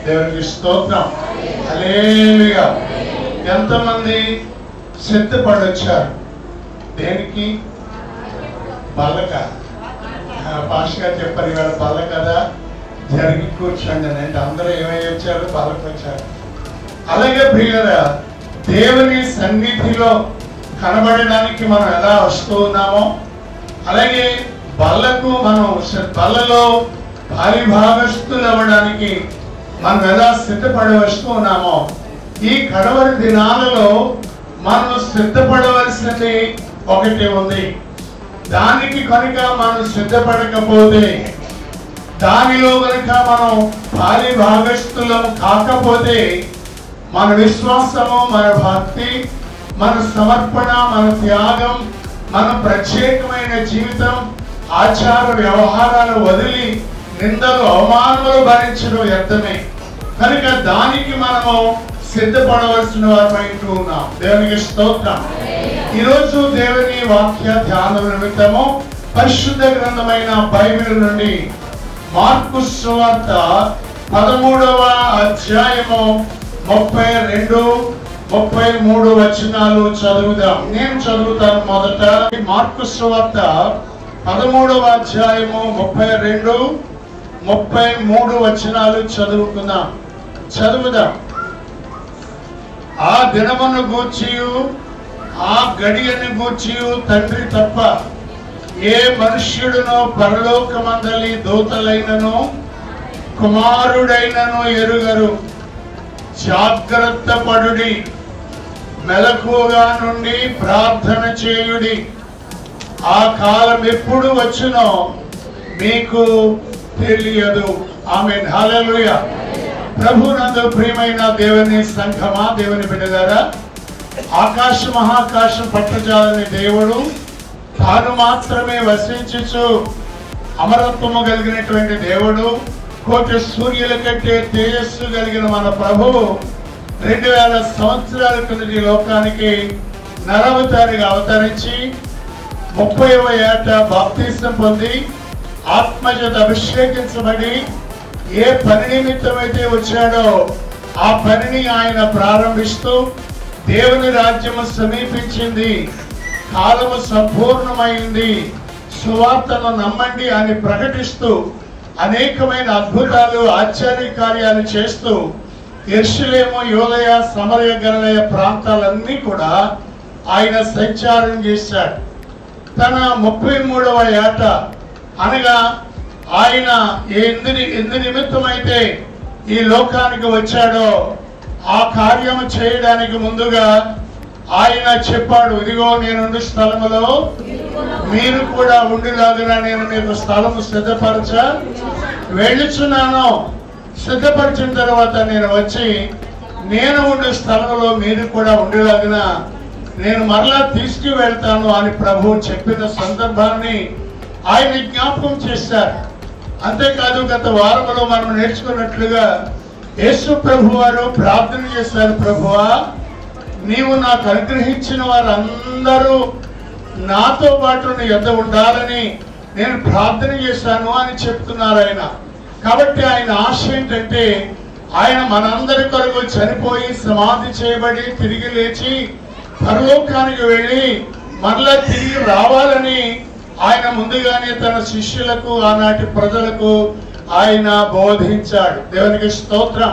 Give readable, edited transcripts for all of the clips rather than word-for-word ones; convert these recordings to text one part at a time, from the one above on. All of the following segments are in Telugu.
దేవునికి స్తోత్రం. హల్లెలూయా. ఎంతమంది సిద్ధపడొచ్చారు దేనికి? బల్లక. పాస్టర్ గారు చెప్పారు ఇవాళ బల్ల కదా, జరిగి కూర్చోండి అని. అంటే అందరూ ఏమై వచ్చారు? బల్లకు వచ్చారు. అలాగే ప్రియులారా, దేవుని సన్నిధిలో కనబడడానికి మనం ఎలా వస్తూ ఉన్నామో, అలాగే బల్లకు మనం బల్లలో పారిభాగస్తులు అవ్వడానికి మనం ఎలా సిద్ధపడి వస్తూ ఉన్నామో, ఈ కడవరి దినాలలో మనం సిద్ధపడవలసింది ఒకటి ఉంది. దానికి కనుక మనం సిద్ధపడకపోతే, దానిలో కనుక మనం పారిభాగస్తులం కాకపోతే, మన విశ్వాసము, మన భక్తి, మన సమర్పణ, మన త్యాగం, మన ప్రత్యేకమైన జీవితం, ఆచార వ్యవహారాలు వదిలి నిందలు అవమానాలు భరించడం వ్యర్థమే. కనుక దానికి మనము సిద్ధపడవలసిన వారమైంటూ ఉన్నాం. దేవునికి స్తోత్రం. ఈరోజు దేవుని వాక్య ధ్యానం నిమిత్తము పరిశుద్ధ గ్రంథమైన బైబిల్ నుండి మార్కు సువార్త 13వ అధ్యాయము 32, 33 వచనాలు చదువుదాం. నేను చదువుతాను. మొదట మార్కు సువార్త 13వ అధ్యాయము 32, 33 వచనాలు చదువుదాం. ఆ దినమును గూర్చియు ఆ గడియను గూర్చియు తండ్రి తప్ప ఏ మనుష్యుడునో పరలోకమందలి దూతలైనను కుమారుడైనను ఎరుగరు. జాగ్రత్త పడుడి, మెలకువగా నుండి ప్రార్థన చేయుడి. ఆ కాలం ఎప్పుడు వచ్చునో మీకు తెలియదు. ఆమేన్. హల్లెలూయా. ప్రభునందు ప్రియమైన దేవుని సంఘమా, దేవుని బిడ్డలారా, ఆకాశ మహాకాశం పట్టజాలని దేవుడు తాను మాత్రమే వసించుచు అమరత్వము కలిగినటువంటి దేవుడు, కోటి సూర్యుల కంటే తేజస్సు కలిగిన మన ప్రభువు 2000 సంవత్సరాల కిందటి లోకానికి నరవతారిగా అవతరించి 30వ ఏట బాప్తిసం పొంది ఆత్మచేత అభిషేకించబడి ఏ పని నిమిత్తమైతే వచ్చాడో ఆ పనిని ఆయన ప్రారంభిస్తూ, దేవుని రాజ్యము సమీపించింది, కాలము సంపూర్ణమైంది, సువార్తను నమ్మండి అని ప్రకటిస్తూ అనేకమైన అద్భుతాలు, ఆశ్చర్య కార్యాలు చేస్తూ యెరూషలేము, యూదయ, సమరయ, గలిలయ ప్రాంతాలన్నీ కూడా ఆయన సంచారం చేశాడు. తన 33వ ఏట అనగా ఆయన ఎందు నిమిత్తమైతే ఈ లోకానికి వచ్చాడో ఆ కార్యము చేయడానికి ముందుగా ఆయన చెప్పాడు, ఇదిగో నేనుండు స్థలములో మీరు కూడా ఉండిలాగున నేను మీకు స్థలము సిద్ధపరచ వెళ్ళుచున్నాను. సిద్ధపరిచిన తర్వాత నేను వచ్చి నేను ఉండే స్థలంలో మీరు కూడా ఉండేలాగిన నేను మరలా తీసుకువెళ్తాను అని ప్రభువు చెప్పిన సందర్భాన్ని ఆయన జ్ఞాపకం చేశారు. అంతేకాదు గత వారంలో మనం నేర్చుకున్నట్లుగా యేసు ప్రభు వారు ప్రార్థన చేశారు, ప్రభువా నీవు నాకు అనుగ్రహించిన వారందరూ నాతో పాటు నీ యొద్ద ఉండాలని నేను ప్రార్థన చేశాను అని చెప్తున్నారు ఆయన. కాబట్టి ఆయన ఆశ ఏంటంటే ఆయన మనందరి కొరకు చనిపోయి సమాధి చేయబడి తిరిగి లేచి పరలోకానికి వెళ్ళి మరలా తిరిగి రావాలని ఆయన ముందుగానే తన శిష్యులకు ఆనాటి ప్రజలకు ఆయన బోధించాడు. దేవునికి స్తోత్రం.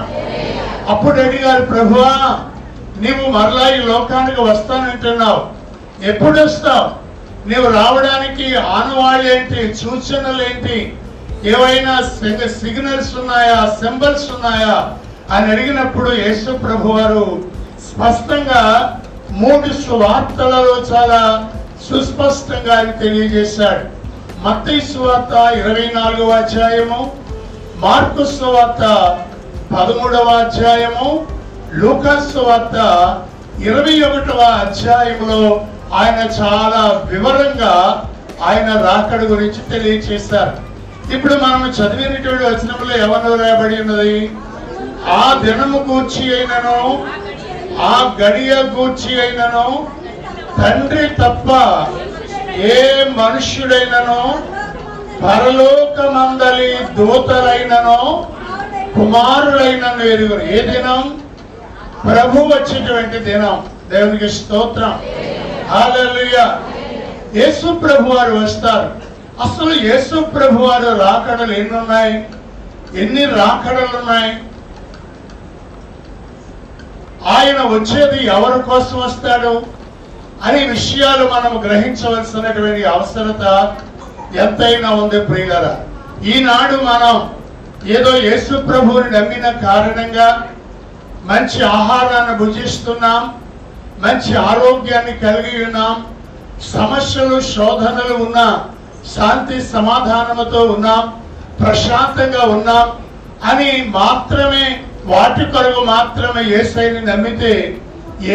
అప్పుడు అడిగారు, ప్రభువా నీవు మరలా ఈ లోకానికి వస్తానంటున్నావు, ఎప్పుడు వస్తావు? నీవు రావడానికి ఆనవాళ్ళు ఏంటి, సూచనలు ఏంటి, ఏవైనా సిగ్నల్స్ ఉన్నాయా, సింబల్స్ ఉన్నాయా అని అడిగినప్పుడు యేసు ప్రభు వారు స్పష్టంగా 3 సువార్తలలో చాలా సుస్పష్టంగా ఆయన తెలియజేశాడు. మత్తయి సువార్త 24వ అధ్యాయము, మార్కు సువార్త 13వ అధ్యాయము, లూకా సువార్త 21వ అధ్యాయంలో ఆయన చాలా వివరంగా ఆయన రాకడ గురించి తెలియజేశారు. ఇప్పుడు మనం చదివినటువంటి వచనంలో ఎవరు రాయబడి ఉన్నది? ఆ దినము గూర్చి అయినను ఆ గడియ గూర్చి అయినను తండ్రి తప్ప ఏ మనుష్యుడైనను పరలోకమందలి దూతలైనను కుమారులైన ఎరుగురు. ఏ దినం? ప్రభు వచ్చేటువంటి దినం. దేవునికి స్తోత్రం. హల్లెలూయా. యేసు ప్రభు వారు వస్తారు. అసలు యేసు ప్రభు వారు రాకడలు ఎన్ని ఉన్నాయి? ఎన్ని రాకడలు ఉన్నాయి? ఆయన వచ్చేది ఎవరి కోసం వస్తాడు అనే విషయాలు మనం గ్రహించవలసినటువంటి అవసరత ఎంతైనా ఉంది ప్రియులారా. ఈనాడు మనం ఏదో యేసు ప్రభువుని నమ్మిన కారణంగా మంచి ఆహారాన్ని భుజిస్తున్నాం, మంచి ఆరోగ్యాన్ని కలిగి ఉన్నాం, సమస్యలు శోధనలు ఉన్నా శాంతి సమాధానముతో ఉన్నాం, ప్రశాంతంగా ఉన్నాం అని మాత్రమే, వాటి కొరకు మాత్రమే యేసయ్యని నమ్మితే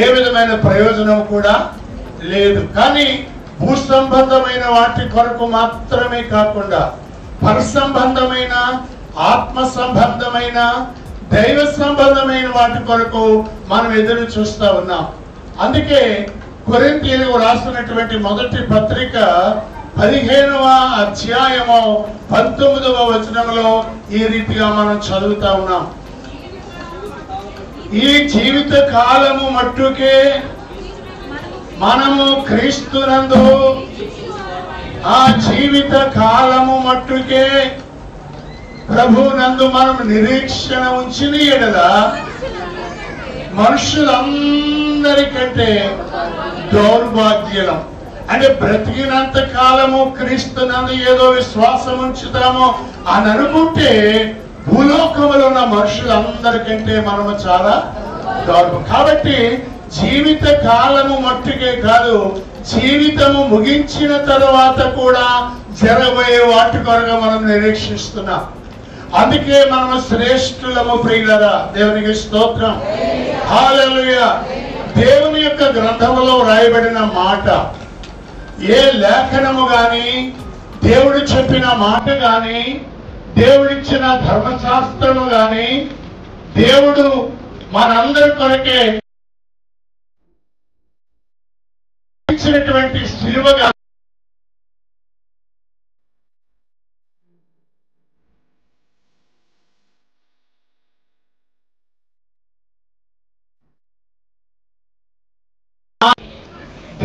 ఏ విధమైన ప్రయోజనం కూడా లేదు. కానీ భూ సంబంధమైన వాటి కొరకు మాత్రమే కాకుండా పరసంబంధమైన, ఆత్మ సంబంధమైన, దైవ సంబంధమైన వాటి కొరకు మనం ఎదురు చూస్తూ ఉన్నాం. అందుకే కొరింథీయులకు రాసినటువంటి మొదటి పత్రిక 15వ అధ్యాయము 19వ వచనంలో ఈ రీతిగా మనం చదువుతా ఉన్నాం. ఈ జీవిత కాలము మట్టుకే మనము క్రీస్తునందు, ఆ జీవిత కాలము మట్టుకే ప్రభునందు మనం నిరీక్షణ ఉంచిన ఎడల మనుషులందరికంటే దౌర్భాగ్యం. అంటే బ్రతికినంత కాలము క్రీస్తునందు ఏదో విశ్వాసం ఉంచుతామో అని అనుకుంటే భూలోకములో ఉన్న మనుషులందరికంటే మనము చాలా దౌర్భాగ్యం. కాబట్టి జీవిత కాలము మట్టుకే కాదు, జీవితము ముగించిన తరువాత కూడా జరగబోయే వాటి కొరకు మనం నిరీక్షిస్తున్నాం. అందుకే మనము శ్రేష్ఠులము ప్రియులారా. దేవునికి స్తోత్రం. హల్లెలూయా. దేవుని యొక్క గ్రంథములో రాయబడిన మాట, ఏ లేఖనము గాని, దేవుడు చెప్పిన మాట గాని, దేవుడిచ్చిన ధర్మశాస్త్రము గాని, దేవుడు మనందరి కొరకే ఇచ్చినటువంటి శిలువ గాని,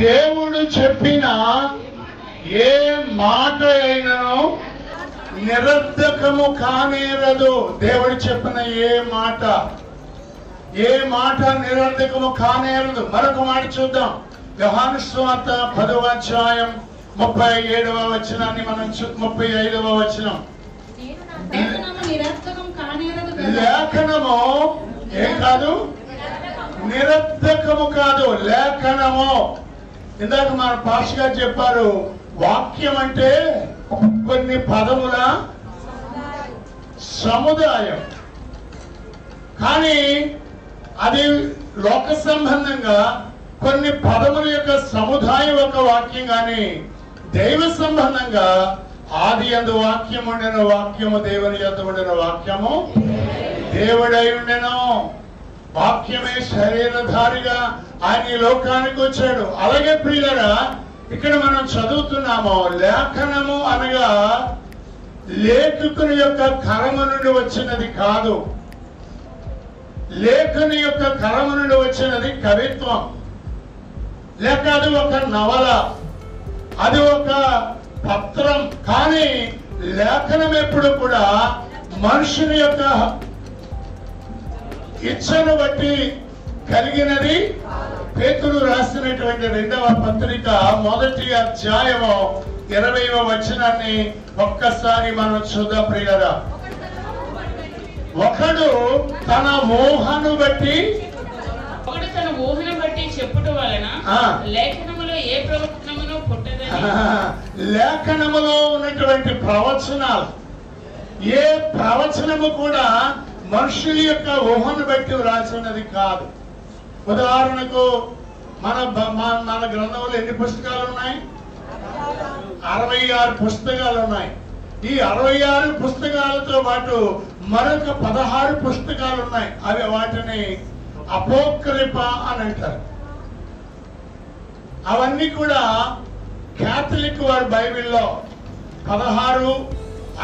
దేవుడు చెప్పిన ఏ మాట అయినను నిరర్ధకము కానేరదు. దేవుడు చెప్పిన ఏ మాట నిరర్ధకము కానేరదు. మరొక మాట చూద్దాం. యోహాను సువార్త 10వ అధ్యాయం 37వ వచనాన్ని మనం 35వ వచనం. లేఖనము ఏం కాదు, నిరర్ధకము కాదు, లేఖనము. ఇందాక మన పాష గారు చెప్పారు, వాక్యం అంటే కొన్ని పదముల సముదాయం. కానీ అది లోక సంబంధంగా కొన్ని పదముల యొక్క సముదాయం ఒక వాక్యం. కానీ దైవ సంబంధంగా ఆది యందు వాక్యం ఉండెను, వాక్యము దేవుని యొద్ద ఉండెను, వాక్యము దేవుడై ఉండెను. వాక్యమే శరీరధారిగా ఆయన ఈ లోకానికి వచ్చాడు. అలాగే ప్రియులరా, ఇక్కడ మనం చదువుతున్నాము, లేఖనము అనగా లేఖకుని యొక్క కరము నుండి వచ్చినది కాదు. లేఖని యొక్క కరము నుండి వచ్చినది కవిత్వం, లేక అది ఒక నవల, అది ఒక పత్రం. కానీ లేఖనం ఎప్పుడు కూడా మనుషుని యొక్క ఇచ్చను బట్టి కలిగినది. పేతురు రాసినటువంటి 2వ పత్రిక 1వ అధ్యాయము 20వ వచనాన్ని ఒక్కసారి మనం చూద్దాం ప్రియులారా. ఒకడు తన ఊహను బట్టి చెప్పుట వలన లేఖనములో ఏ ప్రవచనమును పుట్టదని. లేఖనములో ఉన్నటువంటి ప్రవచనాలు, ఏ ప్రవచనము కూడా మనుషుల యొక్క ఊహను బట్టి వ్రాసినది కాదు. ఉదాహరణకు మన గ్రంథంలో ఎన్ని పుస్తకాలు ఉన్నాయి? 66 పుస్తకాలు ఉన్నాయి. ఈ 66 పుస్తకాలతో పాటు మరొక 16 పుస్తకాలు ఉన్నాయి. అవి వాటిని అపోక్రిఫా అని అంటారు. అవన్నీ కూడా క్యాథలిక్ వారి బైబిల్లో 16,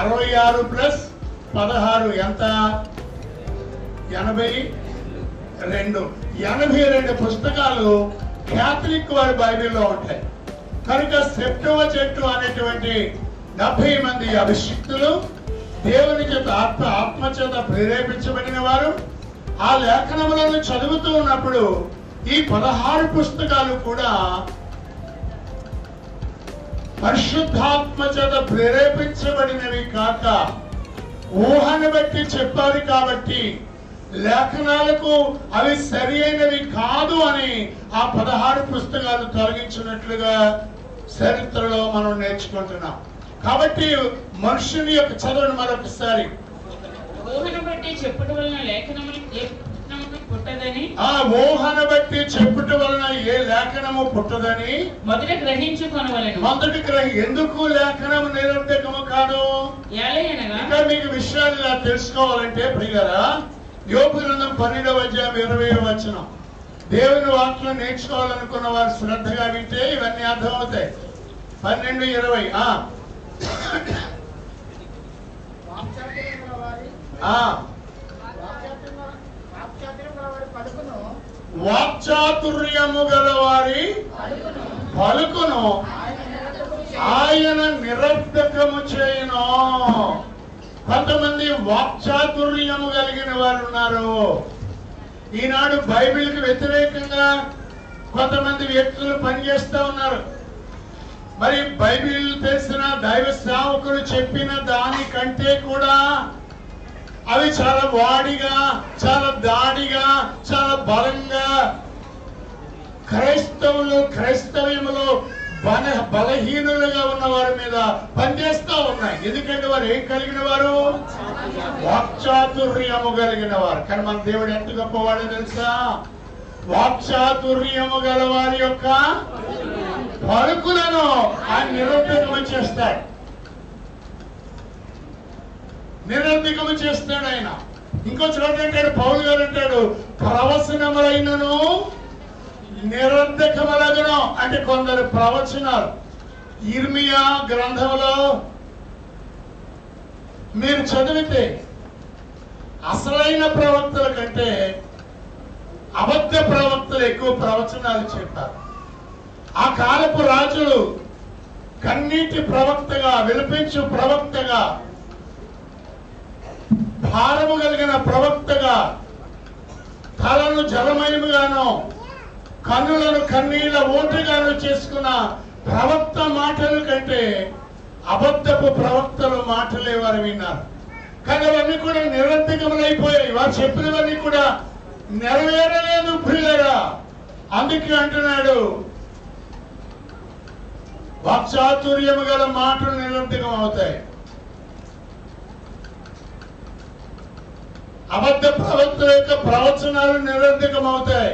66 ప్లస్ 16 ఎంత? 82 పుస్తకాలు క్యాథలిక్ వారి బైబిల్లో ఉంటాయి. కనుక సెప్టువజింట్ అనేటువంటి 70 మంది అభిషిక్తులు దేవుని చేత ఆత్మ చేత ప్రేరేపించబడిన వారు ఆ లేఖనములను చదువుతూ ఉన్నప్పుడు ఈ 16 పుస్తకాలు కూడా పరిశుద్ధాత్మ చేత ప్రేరేపించబడినవి కాక ఊహను బట్టి చెప్పారు కాబట్టి లేఖనాలకు అవి సరి అయినవి కాదు అని ఆ 16 పుస్తకాలు తొలగించినట్లుగా చరిత్రలో మనం నేర్చుకుంటున్నాం. కాబట్టి మనుషుని యొక్క చదువును మరొకసారి ఊహను బట్టి చెప్పుట వలన లేఖనములు పుట్టదని, ఆ ఊహను బట్టి చెప్పుట వలన ఏ లేఖనము పుట్టదని మొదట గ్రహించుకొనవలెను. ఎందుకు లేఖనము నిరర్ధకము కాదు? ఇంకా మీకు విషయాలు ఇలా తెలుసుకోవాలంటే ప్రియులారా, యోబు గ్రంథం 12వ అధ్యాయం 20వ వచనం. దేవుని వాక్యం నేర్చుకోవాలనుకున్న వారు శ్రద్ధగా వింటే ఇవన్నీ అర్థమవుతాయి. 12:20 వాక్చాతుర్యము గల వారి పలుకును ఆయన నిరర్ధకము చేయను. కొంతమంది వాక్చాతుర్యము కలిగిన వారు ఉన్నారు. ఈనాడు బైబిల్కి వ్యతిరేకంగా కొంతమంది వ్యక్తులు పనిచేస్తూ ఉన్నారు. మరి బైబిల్ తెలిసిన దైవ సేవకులు చెప్పిన దానికంటే కూడా అవి చాలా వాడిగా, చాలా దాడిగా, చాలా బలంగా క్రైస్తవ్యంలో బలహీనులుగా ఉన్న వారి మీద పనిచేస్తూ ఉన్నాయి. ఎందుకంటే వారు ఏం కలిగిన వారు? వాక్చాతుర్యము కలిగిన వారు. కానీ మన దేవుడు ఎంత గొప్పవాడో తెలుసా? వాక్చాతుర్యము గల వారి యొక్క పలుకులను ఆయన నిరర్ధకము చేస్తాడు. నిరర్ధకము చేస్తాడు ఆయన. ఇంకో చోట అంటాడు, పౌలు గారు అంటాడు, ప్రవచనములైనను నిరర్ధకములగును. అంటే కొందరు ప్రవచనాలు ఇర్మియా గ్రంథంలో మీరు చదివితే అసలైన ప్రవక్తల కంటే అబద్ధ ప్రవక్తలు ఎక్కువ ప్రవచనాలు చెప్పారు. ఆ కాలపు రాజులు కన్నీటి ప్రవక్తగా, విలపించు ప్రవక్తగా, భారము కలిగిన ప్రవక్తగా, తలను జలమయముగాను కన్నులను కన్నీళ్ల ఓటుగాను చేసుకున్న ప్రవక్త మాటల కంటే అబద్ధపు ప్రవక్తల మాటలే వారు విన్నారు. కానీ అవన్నీ కూడా నిరర్ధకములైపోయాయి. వారు చెప్పినవన్నీ కూడా నెరవేరలేదు ప్రియులారా. అందుకే అంటున్నాడు, వాక్చాతుర్యము గల మాటలు నిరర్ధకం అవుతాయి. అబద్ధ ప్రవక్తల యొక్క ప్రవచనాలు నిరర్ధకం అవుతాయి.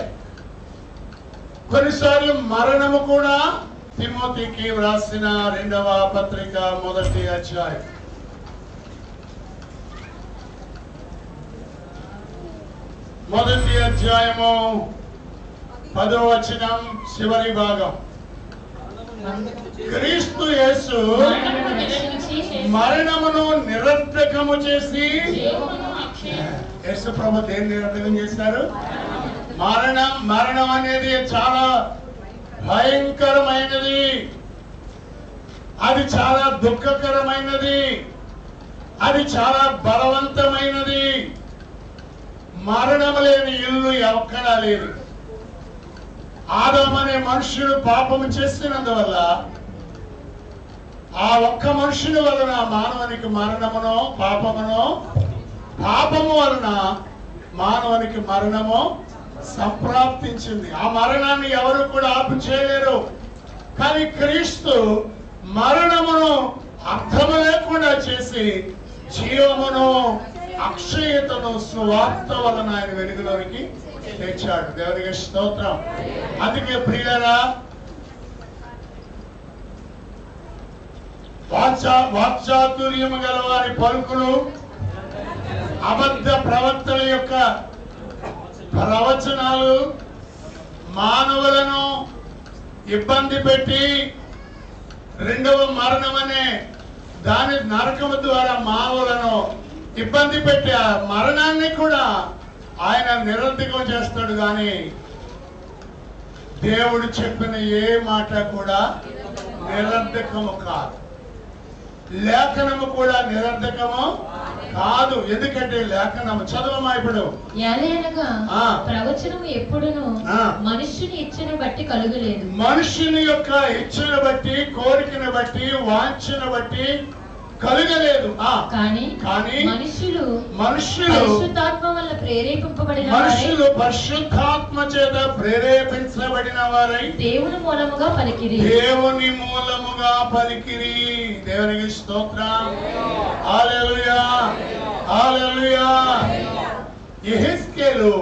కొన్నిసార్లు మరణము కూడా. తిమోతికి వ్రాసిన 2వ పత్రిక 1వ అధ్యాయం 1వ అధ్యాయము 10వ వచనం చివరి భాగం. క్రీస్తు యేసు మరణమును నిరర్ధకము చేసి, యేసు ప్రభు దేన్ని నిరర్ధకం చేశారు? మరణం అనేది చాలా భయంకరమైనది, అది చాలా దుఃఖకరమైనది, అది చాలా బలవంతమైనది. మరణం లేని ఇల్లు ఎక్కడా లేదు. ఆదాము అనే మనుష్యుడు పాపము చేసినందువల్ల ఆ ఒక్క మనుషుని వలన మానవునికి మరణమును, పాపము వలన మానవునికి మరణము సంప్రాప్తించింది. ఆ మరణాన్ని ఎవరు కూడా ఆపు చేయలేరు. కానీ క్రీస్తు మరణమును అర్థము లేకుండా చేసి జీవమును, అక్షయతను సువార్త వలన ఆయన వెలుగులోనికి తెచ్చాడు. దేవునికి స్తోత్రం. అందుకే ప్రియులారా, వాక్చాతుర్యము గల వారి పలుకులు, అబద్ధ ప్రవక్తల యొక్క ప్రవచనాలు మానవులను ఇబ్బంది పెట్టి రెండవ మరణం అనే నరకము ద్వారా మానవులను ఇబ్బంది పెట్టి ఆ మరణాన్ని కూడా నిరర్ధకం చేస్తాడు, కానీ దేవుడు చెప్పిన ఏ మాట కూడా నిరర్ధకము కాదు. లేఖనము కూడా నిరర్ధకము కాదు. ఎందుకంటే లేఖనము చదవమా ఇప్పుడు. ప్రవచనము ఎప్పుడును మనుష్యుని ఇచ్చను బట్టి కలుగలేదు. మనుష్యుని యొక్క ఇచ్చను బట్టి, కోరికను బట్టి, వాంఛను బట్టి కలుగలేదు. కానీ మనుష్యులు పరిశుద్ధాత్మ వల్ల ప్రేరేపింపబడిన మనుషులు పరిశుద్ధాత్మ చేత ప్రేరేపించబడిన వారై దేవుని మూలముగా పలికిరి. దేవునికి స్తోత్రం. హల్లెలూయా, హల్లెలూయా. యెహెజ్కేలు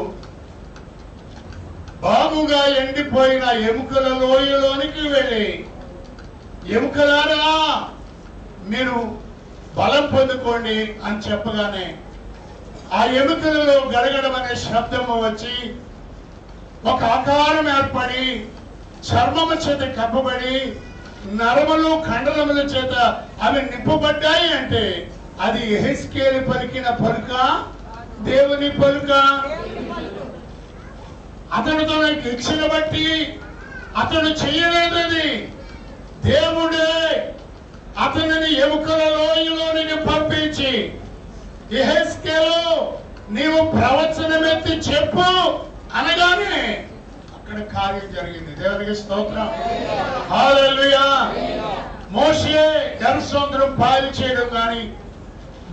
బాగుగా ఎండిపోయిన ఎముకల లోయలోనికి వెళ్ళి, ఎముకలారా మీరు బలం పొందుకోండి అని చెప్పగానే ఆ ఎముకలలో గడగడమనే శబ్దము వచ్చి ఒక ఆకారం ఏర్పడి చర్మము చేత కప్పబడి నరములు కండరముల చేత అవి నింపబడ్డాయి. అంటే అది యెహెజ్కేలు పలికిన పలుక, దేవుని పలుక. అతడు తనకి ఇచ్చిన బట్టి అతడు చేయలేదని దేవుడే అతనిని ఎముకల లోయలోనికి పంపించి, యెహెజ్కేలు నీవు ప్రవచనమెత్తి చెప్పు అనగానే అక్కడ కార్యం జరిగింది. దేవునికి స్తోత్రం. హల్లెలూయా. మోషే ఎర్ర సముద్రం పాయలు చేయడం గాని,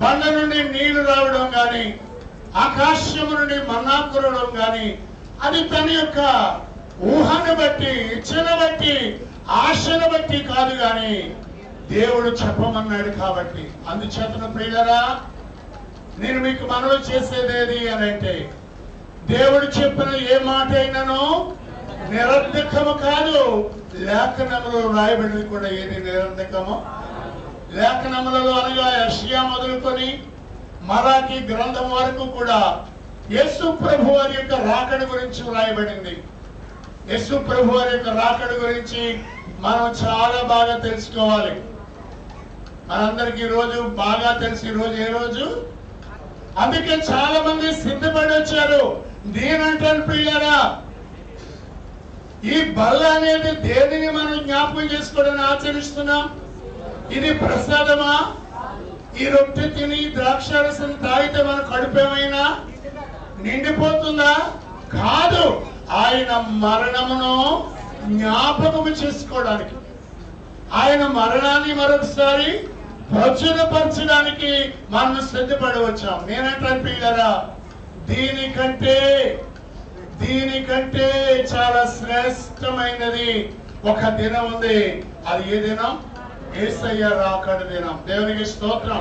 బండ నుండి నీళ్లు రావడం గాని, ఆకాశము నుండి మన్నా కురవడం గాని, అది తన యొక్క ఊహను బట్టి, ఇచ్చను బట్టి, ఆశను బట్టి కాదు గాని దేవుడు చెప్పమన్నాడు. కాబట్టి అందుచేతను ప్రియులారా, నేను మీకు మనవి చేసేదేది అని అంటే, దేవుడు చెప్పిన ఏ మాట అయినను నిరర్ధకము కాదు. లేఖనములో రాయబడింది కూడా ఏది నిరర్ధకము. లేఖనములలో అనగా యెషయా మొదలుకొని మరాఠీ గ్రంథం వరకు కూడా యేసు ప్రభు వారి యొక్క రాకడ గురించి రాయబడింది. యేసు ప్రభు వారి యొక్క రాకడ గురించి మనం చాలా బాగా తెలుసుకోవాలి. మనందరికి ఈ రోజు బాగా తెలిసి, ఈ రోజు ఏ రోజు? అందుకే చాలా మంది సిద్ధపడి వచ్చారు. నేనంటాను ప్రియులారా, ఈ బల్ల అనేది దేనిని మనం జ్ఞాపకం చేసుకోవడానికి ఆచరిస్తున్నాం? ఇది ప్రసాదమా? ఈ రొట్టె తిని ద్రాక్షారసం తాగితే మన కడుపేమైనా నిండిపోతుందా? కాదు. ఆయన మరణమును జ్ఞాపకము చేసుకోవడానికి, ఆయన మరణాన్ని మరొకసారి ప్రచురపరచడానికి మనం సిద్ధపడి వచ్చాం. నేనంటాను ప్రియులారా, దీనికంటే చాలా శ్రేష్టమైనది ఒక దినం ఉంది. అది ఏ దినం? యేసయ్య రాకడ దినం. దేవునికి స్తోత్రం.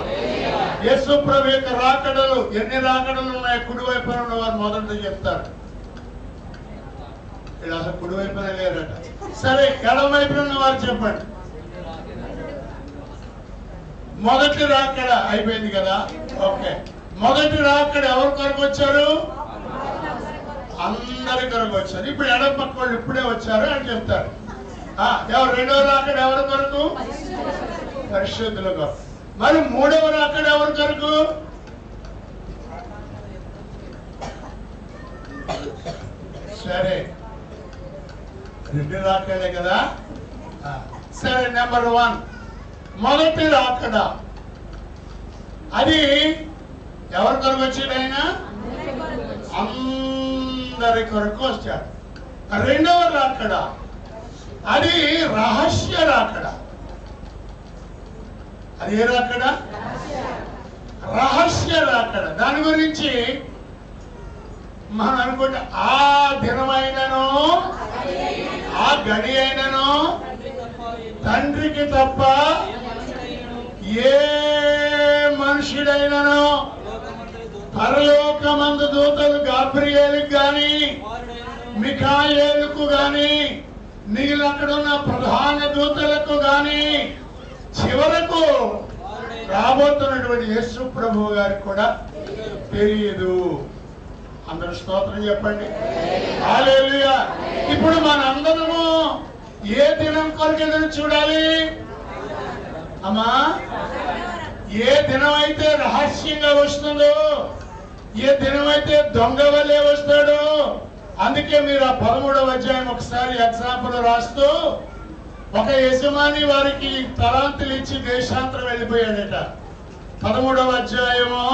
యేసు ప్రభు యొక్క రాకడలు, ఎన్ని రాకడలు ఉన్నాయి? కుడివైపున ఉన్న వారు మొదటి చెప్తారు. ఇక్కడ అసలు కుడివైపున లేరట. సరే, ఎడమ వైపున ఉన్న వారు చెప్పండి. మొదటి రాకడ అయిపోయింది కదా. ఓకే, మొదటి రాకడ ఎవరి కొరకు వచ్చారు? అందరి కొరకు వచ్చారు. ఇప్పుడు ఎడమ పక్క వాళ్ళు ఇప్పుడే వచ్చారు అని చెప్తారు. ఎవరు? రెండవ రాకడ ఎవరి కొరకు? పరిశుద్ధుల కొరకు. మరి మూడవ రాకడ ఎవరి కొరకు? సరే, రెండు రాకడే కదా. సరే, నెంబర్ 1 మొదటి రాకడ. అది ఎవరి కొరకు వచ్చాడు? ఆయన అందరి కొరకు వచ్చాడు. రెండవ రాకడ అది రహస్య రాకడ. అది ఏ రాకడ? రహస్య రాకడ. దాని గురించి మనం అనుకుంటే ఆ దినమైనను, ఆ గడి అయినను తండ్రికి తప్ప ఏ మనుషుడైనను, పరలోకమందు దూతలు గాబ్రియేలుకు గాని, మిఖాయేలుకు గాని, మిగిలిన అక్కడ ఉన్న ప్రధాన దూతలకు గాని, చివరకు రాబోతున్నటువంటి యేసు ప్రభు గారికి కూడా తెలియదు. అందరూ స్తోత్రం చెప్పండి. హల్లెలూయా. ఇప్పుడు మనందరము ఏ దినం కొరకు ఎదురు చూడాలి అమ్మా? ఏ దినం అయితే రహస్యంగా వస్తుందో, ఏ దినమైతే దొంగ వల్లే వస్తాడో. అందుకే మీరు ఆ 13వ అధ్యాయం ఒకసారి ఎగ్జాంపుల్ రాస్తూ, ఒక యజమాని వారికి తలాంతులు ఇచ్చి దేశాంతరం వెళ్ళిపోయాడట. 13వ అధ్యాయము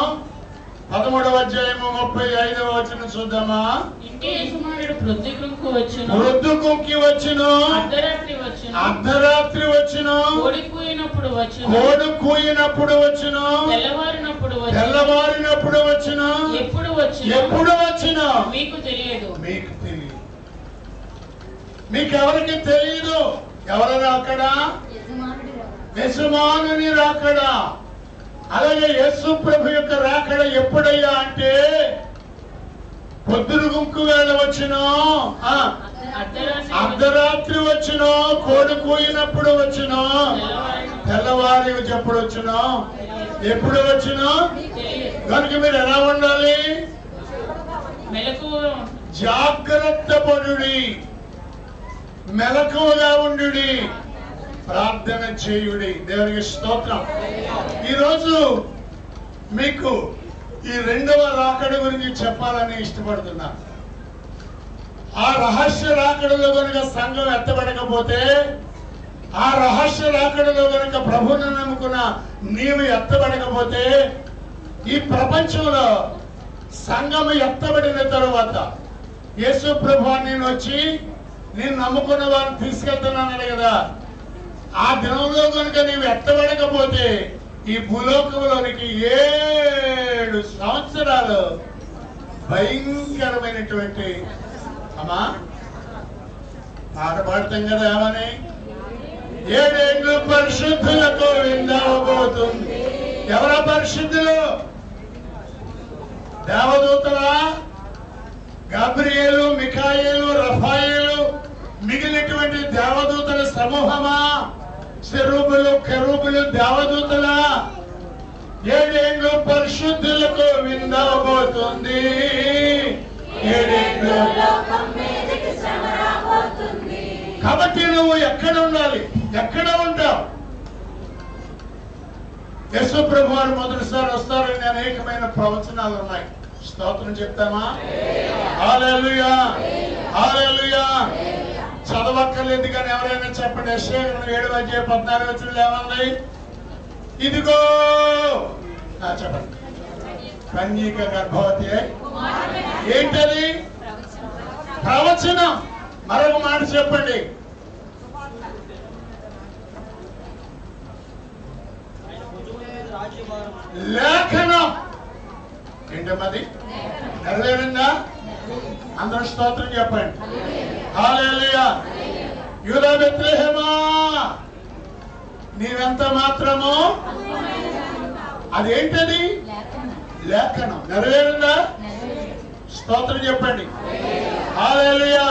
35వ వచనం చూద్దామా. ఇంటి యజమానుడు ప్రొద్దుగుంకి వచ్చును, అర్ధరాత్రి వచ్చును, కోడి కూయినప్పుడు వచ్చును, తెల్లవారినప్పుడు వచ్చును, ఎప్పుడు వచ్చును మీకు తెలియదు. మీకెవరికి తెలియదు. ఎవరు రాకడా? యజమానుని రాకడా. అలాగే యేసు ప్రభు యొక్క రాకడ ఎప్పుడయ్యా అంటే పొద్దురుగుంకు వేళ వచ్చును, అర్ధరాత్రి వచ్చును, కోడి కూయినప్పుడు వచ్చును, తెల్లవారి ఎప్పుడు వచ్చును, ఎప్పుడు వచ్చును. కనుక మీరు ఎలా ఉండాలి? జాగ్రత్త పడుడి, మెలకువగా ఉండుడి, ప్రార్థన చేయుడి. దేవునికి స్తోత్రం. ఈరోజు మీకు ఈ 2వ రాకడ గురించి చెప్పాలని ఇష్టపడుతున్నా. ఆ రహస్య రాకడలో కనుక సంఘం ఎత్తబడకపోతే, ఆ రహస్య రాకడలో కనుక ప్రభువును నమ్ముకున్న నీవు ఎత్తబడకపోతే, ఈ ప్రపంచంలో సంఘం ఎత్తబడిన తరువాత యేసు ప్రభువు నేను వచ్చి నేను నమ్ముకున్న వారిని తీసుకెళ్తున్నాను కదా, ఆ దినంలో కనుక నీవు ఎత్తబడకపోతే ఈ భూలోకంలోనికి 7 సంవత్సరాలు భయంకరమైనటువంటి అమ్మా పాట పాడతాం కదా, ఏమని 7 ఏళ్ళు పరిశుద్ధులకు విందవబోతుంది. ఎవరా పరిశుద్ధులు? దేవదూతలా? గబ్రియేలు, మిఖాయేలు, రఫాయేలు, మిగిలినటువంటి దేవదూతల సమూహమా? సెరూబులు, కెరూబులు దేవదూతలా? 7 ఏళ్ళు పరిశుద్ధులకు విందవబోతుంది. 7 ఏళ్ళు. కాబట్టి నువ్వు ఎక్కడ ఉండాలి? ఎక్కడ ఉంటావు? యేసు ప్రభు వారు మొదటిసారి వస్తారని అనేకమైన ప్రవచనాలు ఉన్నాయి. స్తోత్రం చెప్తామా? హల్లెలూయా, హల్లెలూయా. చదవక్కర్లేదు కానీ ఎవరైనా చెప్పండి. యెషయా 7:14 ఏమంది? ఇదిగో చెప్పండి. కన్యక గర్భవతి. ఏంటది? ప్రవచనం. మరొక మాట చెప్పండి. లేఖనం. ఏంటమ్మది? నెరవేరిందా? అందరూ స్తోత్రం చెప్పండి. హల్లెలూయా. యూదా బెత్లెహేమా, నీవెంత మాత్రము. అదేంటది? లేఖనం. నెరవేరిందా? స్తోత్రం చెప్పండి. హల్లెలూయా.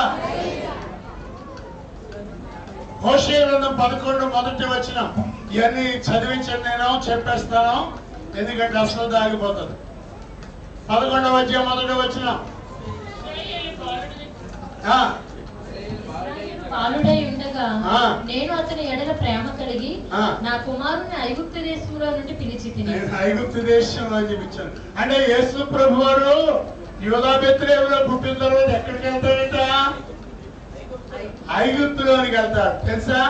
హోషేయ గ్రంథం 11 మొదటి వచనం. ఇవన్నీ చదివించండి, నేను చెప్పేస్తాను, ఎందుకంటే అసలు దాగిపోతుంది. 11వ అధ్యాయం మొదటి వచనం. బాలుడై ఉండగా నేను అతని ఎడల ప్రేమ కలిగి నా కుమారుని ఐగుప్తు దేశంలో నుండి పిలిచి తిని. ఐగుప్తు దేశంలో చూపించాను అంటే యేసు ప్రభు వారు యూదా బెత్లెహేములో పుట్టిన తర్వాత ఎక్కడికి వెళ్తాడంట? ఐగుప్తులోనికి వెళ్తాడు. తెలుసా?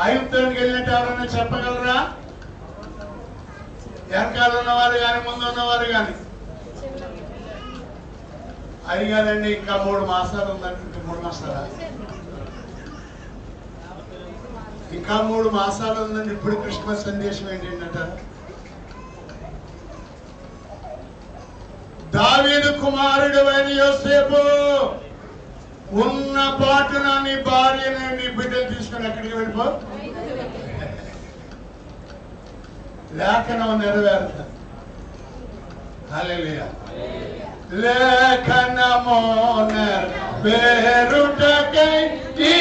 ఐగుప్తులోనికి వెళ్ళినట్టు ఎవరైనా చెప్పగలరా? వెనకాల ఉన్నవారు కానీ ముందు ఉన్నవారు కానీ? అది కాదండి, ఇంకా 3 మాసాలు ఉందండి. 3 మాసాలా? ఇంకా 3 మాసాలు ఉందండి. ఇప్పుడు క్రిస్మస్ సందేశం ఏంటంట? దావీదు కుమారుడు అయిన యోసేపు, ఉన్న పాటున నీ భార్యని నీ బిడ్డలు తీసుకుని ఎక్కడికి వెళ్ళిపో. లేఖనం నెరవేరుతా. హల్లెలూయా. లేఖనము నెరవేరుటకై ఈ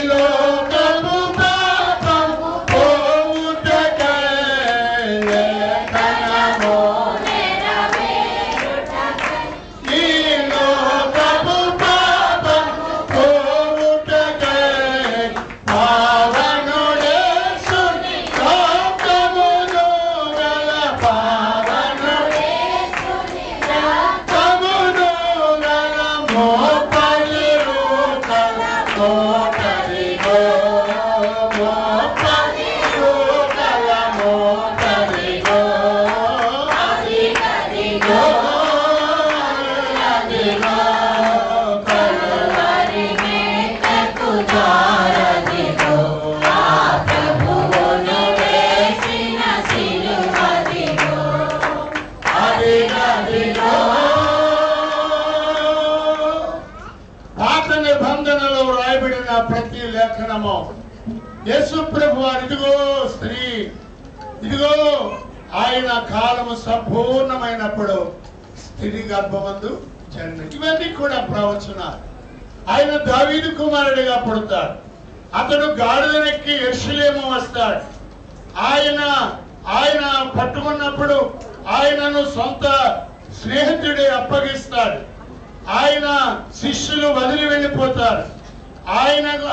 లోకము పాపము పోవుటకై. లేఖనము ఈ లోకము పాపము పోవుటకై. పావనుడేసుని లోకమును గల పావనుడేసుని ప్రతి లేఖనము యేసు ప్రభు వారు ఇదిగో స్త్రీ, ఇదిగో ఆయన కాలము సంపూర్ణమైనప్పుడు స్త్రీ గర్భమందు జన్మ, ఇవన్నీ కూడా ప్రవచనాలు. ఆయన దావీదు కుమారుడిగా పుడతాడు. అతడు గాడిదనెక్కి యెరూషలేము వస్తాడు. ఆయన పట్టుకున్నప్పుడు ఆయనను సొంత స్నేహితుడే అప్పగిస్తాడు. ఆయన శిష్యులు వదిలి వెళ్ళిపోతారు.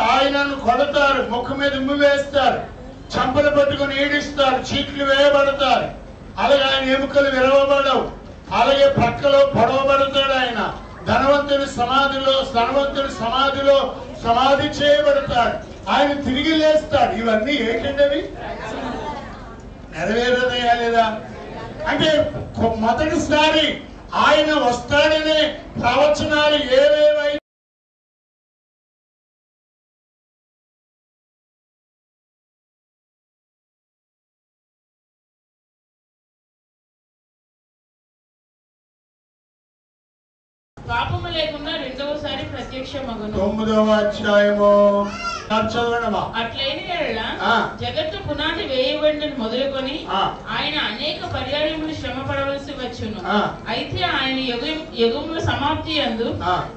ఆయనను కొడతారు, ముఖం మీద ఉమ్మి వేస్తారు, చంపలు పట్టుకుని ఈడిస్తారు, చీట్లు వేయబడతారు. అలాగే ఆయన ఎముకలు విరవబడవు. అలాగే ప్రక్కలో పొడవబడతాడు. ఆయన ధనవంతుడి సమాధిలో సమాధి చేయబడతాడు. ఆయన తిరిగి లేస్తాడు. ఇవన్నీ ఏంటండి? నెరవేరదయా లేదా అంటే మొదటిసారి ఆయన వస్తాడనే ప్రవచనాలు ఏవేవై పాపము లేకుండా రెండవసారి ప్రత్యక్షమగును. 9వ అధ్యాయము చదవడమా? అట్లైన యెడల జగత్తు పునాది వేయబడిన మొదలుకొని ఆయన అనేక పర్యాయములు శ్రమ పడవలసి వచ్చును. అయితే ఆయన యుగముల సమాప్తి యందు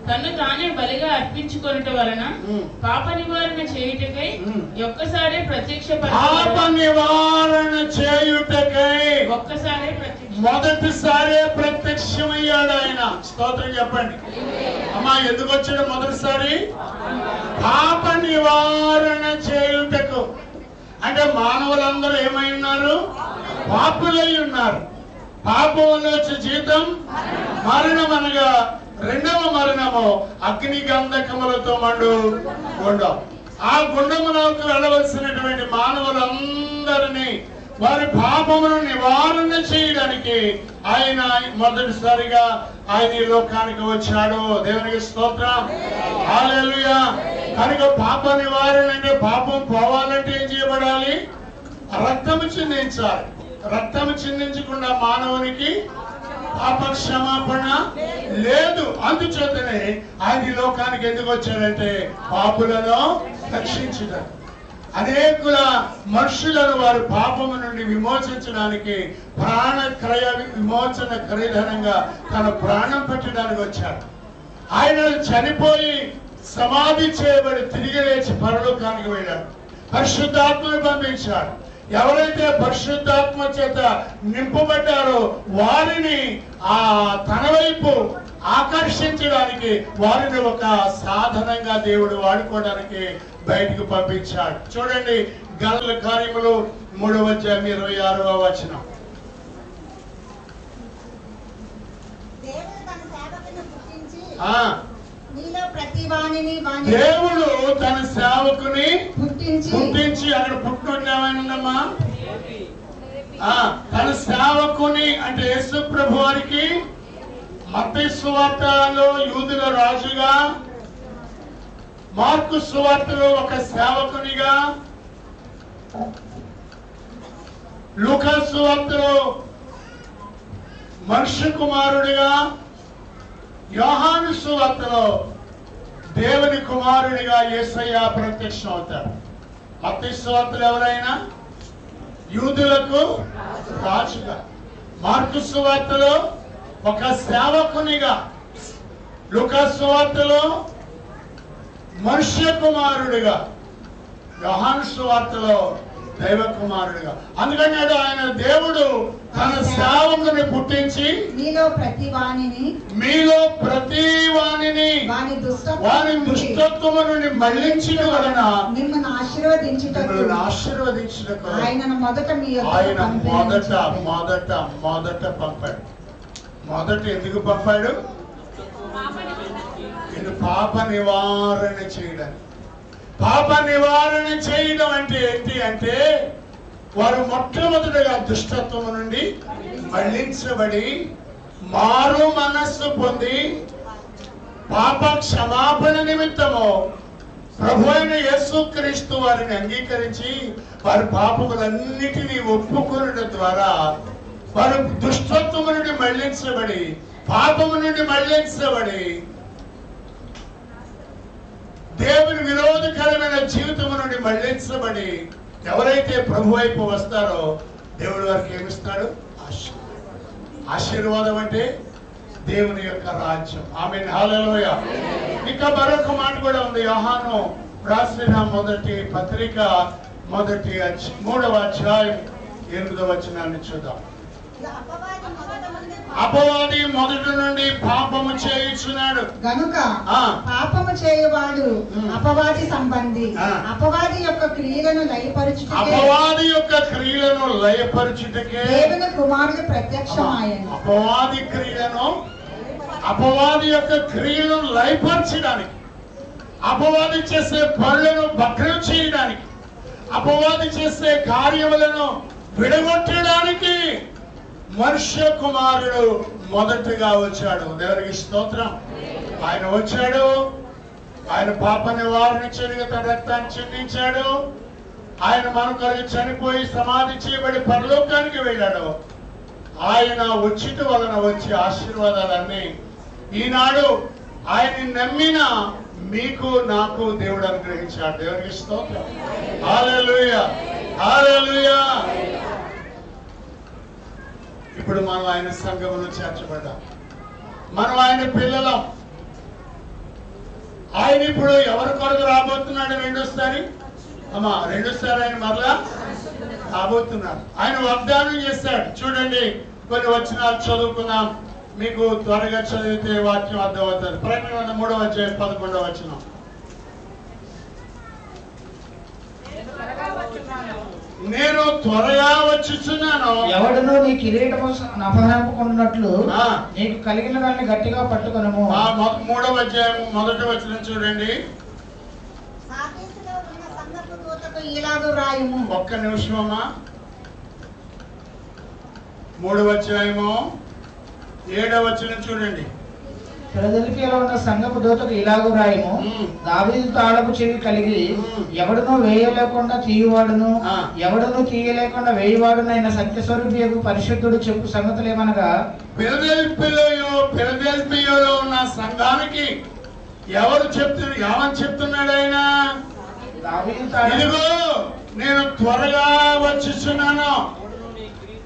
తను తానే బలిగా అర్పించుకొనుట వలన పాప నివారణ చేయుటకై ఒక్కసారే మొదటిసారే ప్రత్యక్షమయ్యాడు ఆయన. స్తోత్రం చెప్పండి అమ్మా. ఎందుకు వచ్చాడు మొదటిసారి? పాప నివారణ చేయుటకు. అంటే మానవులందరూ ఏమై ఉన్నారు? పాపులై ఉన్నారు. పాపం వల్ల వచ్చే జీతం మరణం, అనగా రెండవ మరణము అగ్ని గంధకములతో మండు గుండం. ఆ గుండములకు వెళ్ళవలసినటువంటి మానవులందరినీ వారి పాపమును నివారణ చేయడానికి ఆయన మొదటిసారిగా ఆయన ఈ లోకానికి వచ్చాడు. దేవునికి స్తోత్రం, హల్లెలూయా. కనుక పాప నివారణ అంటే పాపం పోవాలంటే ఏం చేయబడాలి? రక్తము చిందించాలి. రక్తము చిందించకుండా మానవునికి పాప క్షమాపణ లేదు. అందుచేతనే ఆయన ఈ లోకానికి ఎందుకు వచ్చాడంటే పాపులను రక్షించడం. అనేకుల మనుషులను వారి పాపము నుండి విమోచించడానికి ప్రాణక్రయ విమోచన ఖరీదనంగా తన ప్రాణం పెట్టడానికి వచ్చాడు. ఆయన చనిపోయి సమాధి చేయబడి తిరిగి లేచి పరలోకానికి వెళ్ళాడు. పరిశుద్ధాత్మను పంపించాడు. ఎవరైతే పరిశుద్ధాత్మ చేత నింపబడ్డారో వారిని తన వైపు ఆకర్షించడానికి, వారిని ఒక సాధనంగా దేవుడు వాడుకోవడానికి బయటకు పంపించాడు. చూడండి గలతీయుల కార్యములు 3వ అధ్యాయం 26వ వచనం. దేవుడు తన సేవకుని పుట్టించి, అక్కడ పుట్టినమ్మా తన సేవకుని అంటే యేసు ప్రభు వారికి మత్తయి సువార్తలో యూదుల రాజుగా, మార్కు సువార్తలో ఒక సేవకునిగా, లూకా సువార్తలో మనుష్య కుమారుడిగా, యోహాను సువార్తలో దేవుని కుమారుడిగా యేసయ్య ప్రత్యక్షం అవుతాడు. మత్తయి సువార్తలు ఎవరైనా యూదులకు రాజుగా, మార్కు సువార్తలో ఒక సేవకునిగా, లూకా సువార్తలో మనుష్య కుమారుడిగా, యోహాను సువార్తలో దైవ కుమారుడిగా. అందుకన్నాడు ఆయన దేవుడు తన సేవకుని పుట్టించి మీలో ప్రతి వానిని వాని దుష్టత్వము నుండి మళ్లించిన వలన మిమ్మల్ని ఆశీర్వదించుటకు ఆయన మొదట పంపాడు. మొదట ఎందుకు పంపాడు? ఇది పాప నివారణ చేయడానికి. పాప నివారణ చేయడం అంటే ఏంటి అంటే వారు మొట్టమొదటిగా దుష్టత్వము నుండి మళ్లించబడి మారు మనస్సు పొంది పాప క్షమాపణ నిమిత్తము ప్రభు అయిన యేసుక్రీస్తు వారిని అంగీకరించి వారి పాపములన్నిటినీ ఒప్పుకొనడం ద్వారా వారు దుష్టత్వము నుండి మళ్లించబడి, పాపము నుండి మళ్లించబడి దేవుని విరోధకర జీవితం నుండి మళ్లించబడి ఎవరైతే ప్రభు వైపు వస్తారో దేవుడు వారికి ఏమిస్తాడు? ఆశీర్వాదం అంటే దేవుని యొక్క రాజ్యం. ఆమేన్, హల్లెలూయా. ఇంకా మరొక మాట కూడా ఉంది. యోహాను రాసిన మొదటి పత్రిక 3వ అధ్యాయం 8వ వచనాన్ని చూద్దాం. అపవాది మొదటి నుండి పాపము చేయుచున్నాడు గనుక పాపము చేయువాడు అపవాది సంబంధి. అపవాది యొక్క క్రియలను లయపరచుటకే దేవుని కుమారుడు ప్రత్యక్షమాయెను. అపవాది యొక్క క్రియలను లయపరచడానికి, అపవాది చేసే పనులను భగ్నం చేయడానికి, అపవాది చేసే కార్యములను విడగొట్టడానికి మనుష్య కుమారుడు మొదటగా వచ్చాడు. దేవునికి స్తోత్రం. ఆయన వచ్చాడు, ఆయన పాప నివారణ చేయగా తన రక్తాన్ని చిందించాడు. ఆయన మన కొరకు చనిపోయి సమాధి చేయబడి పరలోకానికి వెళ్ళాడు. ఆయన ఉచిత వలన వచ్చే ఆశీర్వాదాలన్నీ ఈనాడు ఆయన్ని నమ్మిన మీకు నాకు దేవుడు అనుగ్రహించాడు. దేవునికి స్తోత్రం. హల్లెలూయా, హల్లెలూయా. ఇప్పుడు మనం ఆయన సంఘములో చేర్చబడ్డాం, మనం ఆయన పిల్లలం. ఆయన ఇప్పుడు ఎవరి కొరకు రాబోతున్నాడు? రెండోసారి ఆయన మరలా రాబోతున్నాడు. ఆయన వాగ్దానం చేస్తాడు. చూడండి, కొన్ని వచనాలు చదువుకుందాం. మీకు త్వరగా చదివితే వాక్యం అర్థమవుతుంది. ప్రకటన 3వ అధ్యాయం 11వ వచనం. నేను త్వరగా వచ్చుచున్నాను, ఎవడును నీ కిరీటము అపహరించుకున్నట్లు నీకు కలిగిన దాన్ని గట్టిగా పట్టుకొనుము. 3వ అధ్యాయం 1వ వచనం చూడండి. ఒక్క నిమిషమమ్మా. 3వ అధ్యాయము 7వ వచనం చూడండి. ఫిలదెల్ఫియాలో ఉన్న సంఘపు దూతకు ఇలాగూ రాయము, దావీదు తాళపు చెవి కలిగి ఎవడునూ వేయలేకుండా తీయువాడును ఎవడునూ తీయలేకుండా వేయవాడునైన సత్యస్వరూపియగు పరిశుద్ధుడు చెప్పు సంగతులేమనగా, ఫిలదెల్ఫియాలో ఉన్న సంఘానికి ఏమని చెప్తున్నాడు ఆయన? ఇదిగో నేను త్వరగా వచ్చుచున్నాను.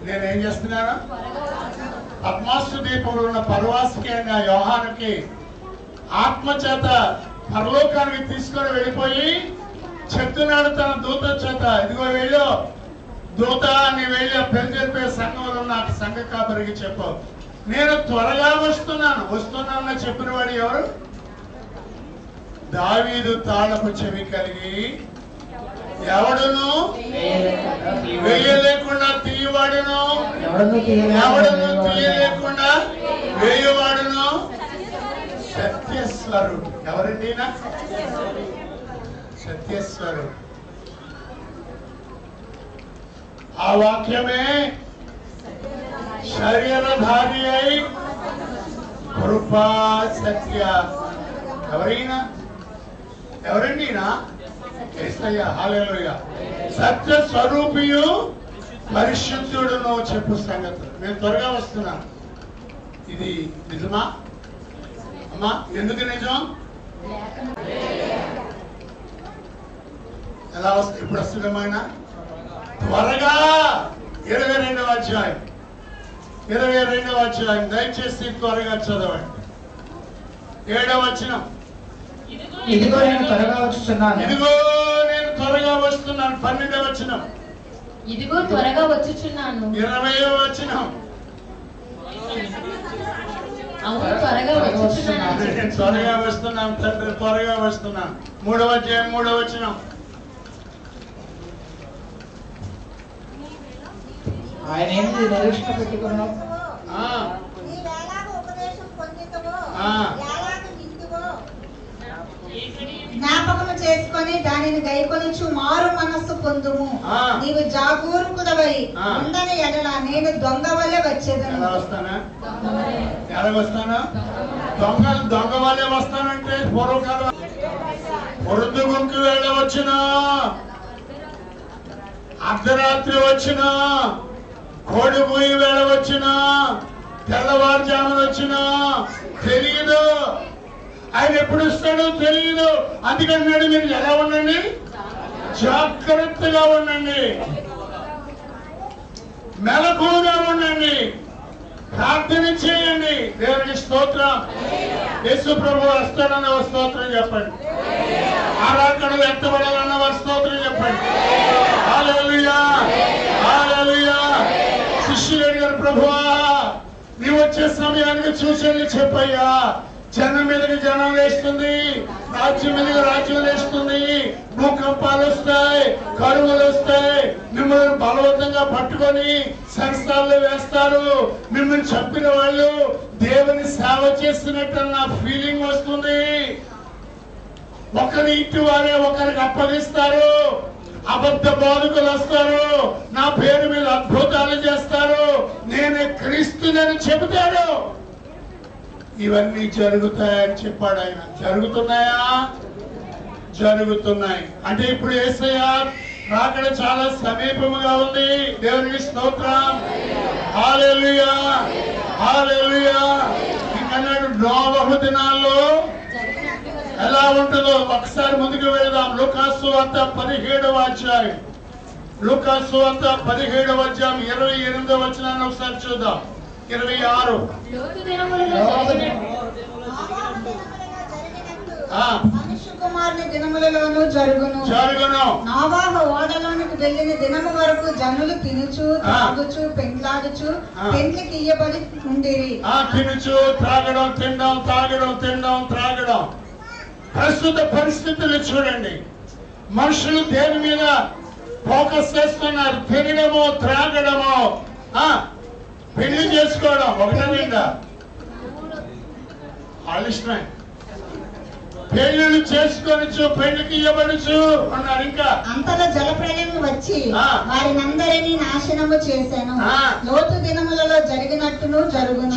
నేనేం చేస్తున్నాను? పద్మాసు దీపంలో ఉన్న పరవాసికి అయిన యోహానుకి ఆత్మచేత పరలోకానికి తీసుకొని వెళ్ళిపోయి చెప్తున్నాడు తన దూత చేత, ఇదిగో వెళ్ళు దూత, నీ వెళ్ళి ఫిలదెల్ఫియా సంఘంలో ఉన్న సంఘ కాపరికి చెప్పు, నేను త్వరగా వస్తున్నానని చెప్పిన వాడు ఎవరు? దావీదు తాళపు చెవి కలిగి ఎవడును వేయలేకుండా తీయవాడును, ఎవడును తీయలేకుండా వేయవాడును సత్యస్వరుడు. ఎవరండి? సత్యస్వరుడు. ఆ వాక్యమే శరీరధారి అయి కృపా సత్య. ఎవరండి? హల్లెలూయా. సత్య స్వరూపియు పరిశుద్ధుడును చెప్పు సంగతులు. నేను త్వరగా వస్తున్నాను. ఇది నిజమా అమ్మా? ఎందుకు నిజం? ఎలా వస్తుంది? ఇప్పుడు వస్తుందమైన త్వరగా. 22వ అధ్యాయం దయచేసి త్వరగా చదవండి. 7వ వచనం. ఇదిగో నేను త్వరగా వచ్చుచున్నాను. 12వ వచనం. ఇదిగో త్వరగా వచ్చుచున్నాను. 20వ వచనం. అవును, త్వరగా వచ్చుచున్నాను. త్వరగా వస్తున్నాను తండ్రి, త్వరగా వస్తున్నాను. 3వ అధ్యాయం 3వ వచనం. ఆయన ఏంటి నిరీక్షణ పెట్టుకున్నాం. జ్ఞాపకము చేసుకొని దానిని గైకొనుచు మారు మనస్సు పొందుము. నీవు జాగరూకుడవై ఉండని ఎడల నేను దొంగ వలె వచ్చేదను. ఎలాగొస్తాను? దొంగ వలె వస్తానంటే పూర్వకాలం పొరుదుగుంకి వెళ్ళవచ్చిన, అర్ధరాత్రి వచ్చిన, కోడి పోయి వెళ్ళవచ్చిన, తెల్లవారుజామున వచ్చిన తెలియదు. ఆయన ఎప్పుడు ఇస్తాడో తెలియదు. అందుకన్నాడు మీరు ఎలా ఉండండి, జాగ్రత్తగా ఉండండి, మెలకువగా ఉండండి, ప్రార్థన చేయండి. దేవునికి స్తోత్రం. యేసు ప్రభు వస్తాడన్న స్తోత్రం చెప్పండి. ఆరాకడలు ఎత్తబడాలన్న వారి స్తోత్రం చెప్పండి. హల్లెలూయా, హల్లెలూయా. శిష్యులు అడిగారు, ప్రభువా నీవు వచ్చే సమయానికి చూసేది చెప్పయ్యా. జనం మీదకి జనం వేస్తుంది, రాజ్యం మీదకి రాజ్యం వేస్తుంది, భూకంపాలు వస్తాయి, కరువులు వస్తాయి, మిమ్మల్ని బలవంతంగా పట్టుకొని సంస్థల్లో వేస్తారు, మిమ్మల్ని చంపిన వాళ్ళు దేవుని సేవ చేస్తున్నట్టు నా ఫీలింగ్ వస్తుంది. ఒకరి ఇంటి వారే ఒకరికి అప్పగిస్తారు, అబద్ధ బోధకులు వస్తారు, నా పేరు మీద అద్భుతాలు చేస్తారు, నేనే క్రీస్తునని చెబుతాడు. ఇవన్నీ జరుగుతాయని చెప్పాడు ఆయన. జరుగుతున్నాయా? జరుగుతున్నాయి. అంటే ఇప్పుడు యేసయ్య రాకడ చాలా సమీపముగా ఉంది. దేవునికి స్తోత్రం. హల్లెలూయా, హల్లెలూయా. ఇంకన్నాడు నోవహు దినాల్లో ఎలా ఉంటుందో ఒకసారి ముందుకు వెళదాం. లూకాసు వార్త 17వ అధ్యాయం, లూకాసు వార్త 17వ అధ్యాయం 28వ వచనాన్ని ఒకసారి చూద్దాం. 26 మనుష్య కుమారుని దినములలోనూ జరుగును. నోవాహు ఓడలోనికి వెళ్ళిన దినము వరకు జనులు తినుచు తాగుచు పెండ్లాడుచు పెండ్లికి ఇయ్యబడి ఉండిరి. తినుచు త్రాగడం, తినడం, తాగడం, తినడం, త్రాగడం. ప్రస్తుత పరిస్థితులు చూడండి. మనుషులు దేని మీద ఫోకస్ చేస్తున్నారు? తినడము, త్రాగడము, పెళ్లి చేసుకోవడం. ఒకటే నిండా వాళ్ళ ఇష్టమే. పెళ్లిళ్ళు చేసుకోవచ్చు, పెళ్లికి ఇవ్వబడుచు అన్నారు. ఇంకా అంతలో జలప్రళయం వచ్చి వారినందరినీ నాశనము చేశాను. లోతు దినములలో జరిగినట్టును జరుగును.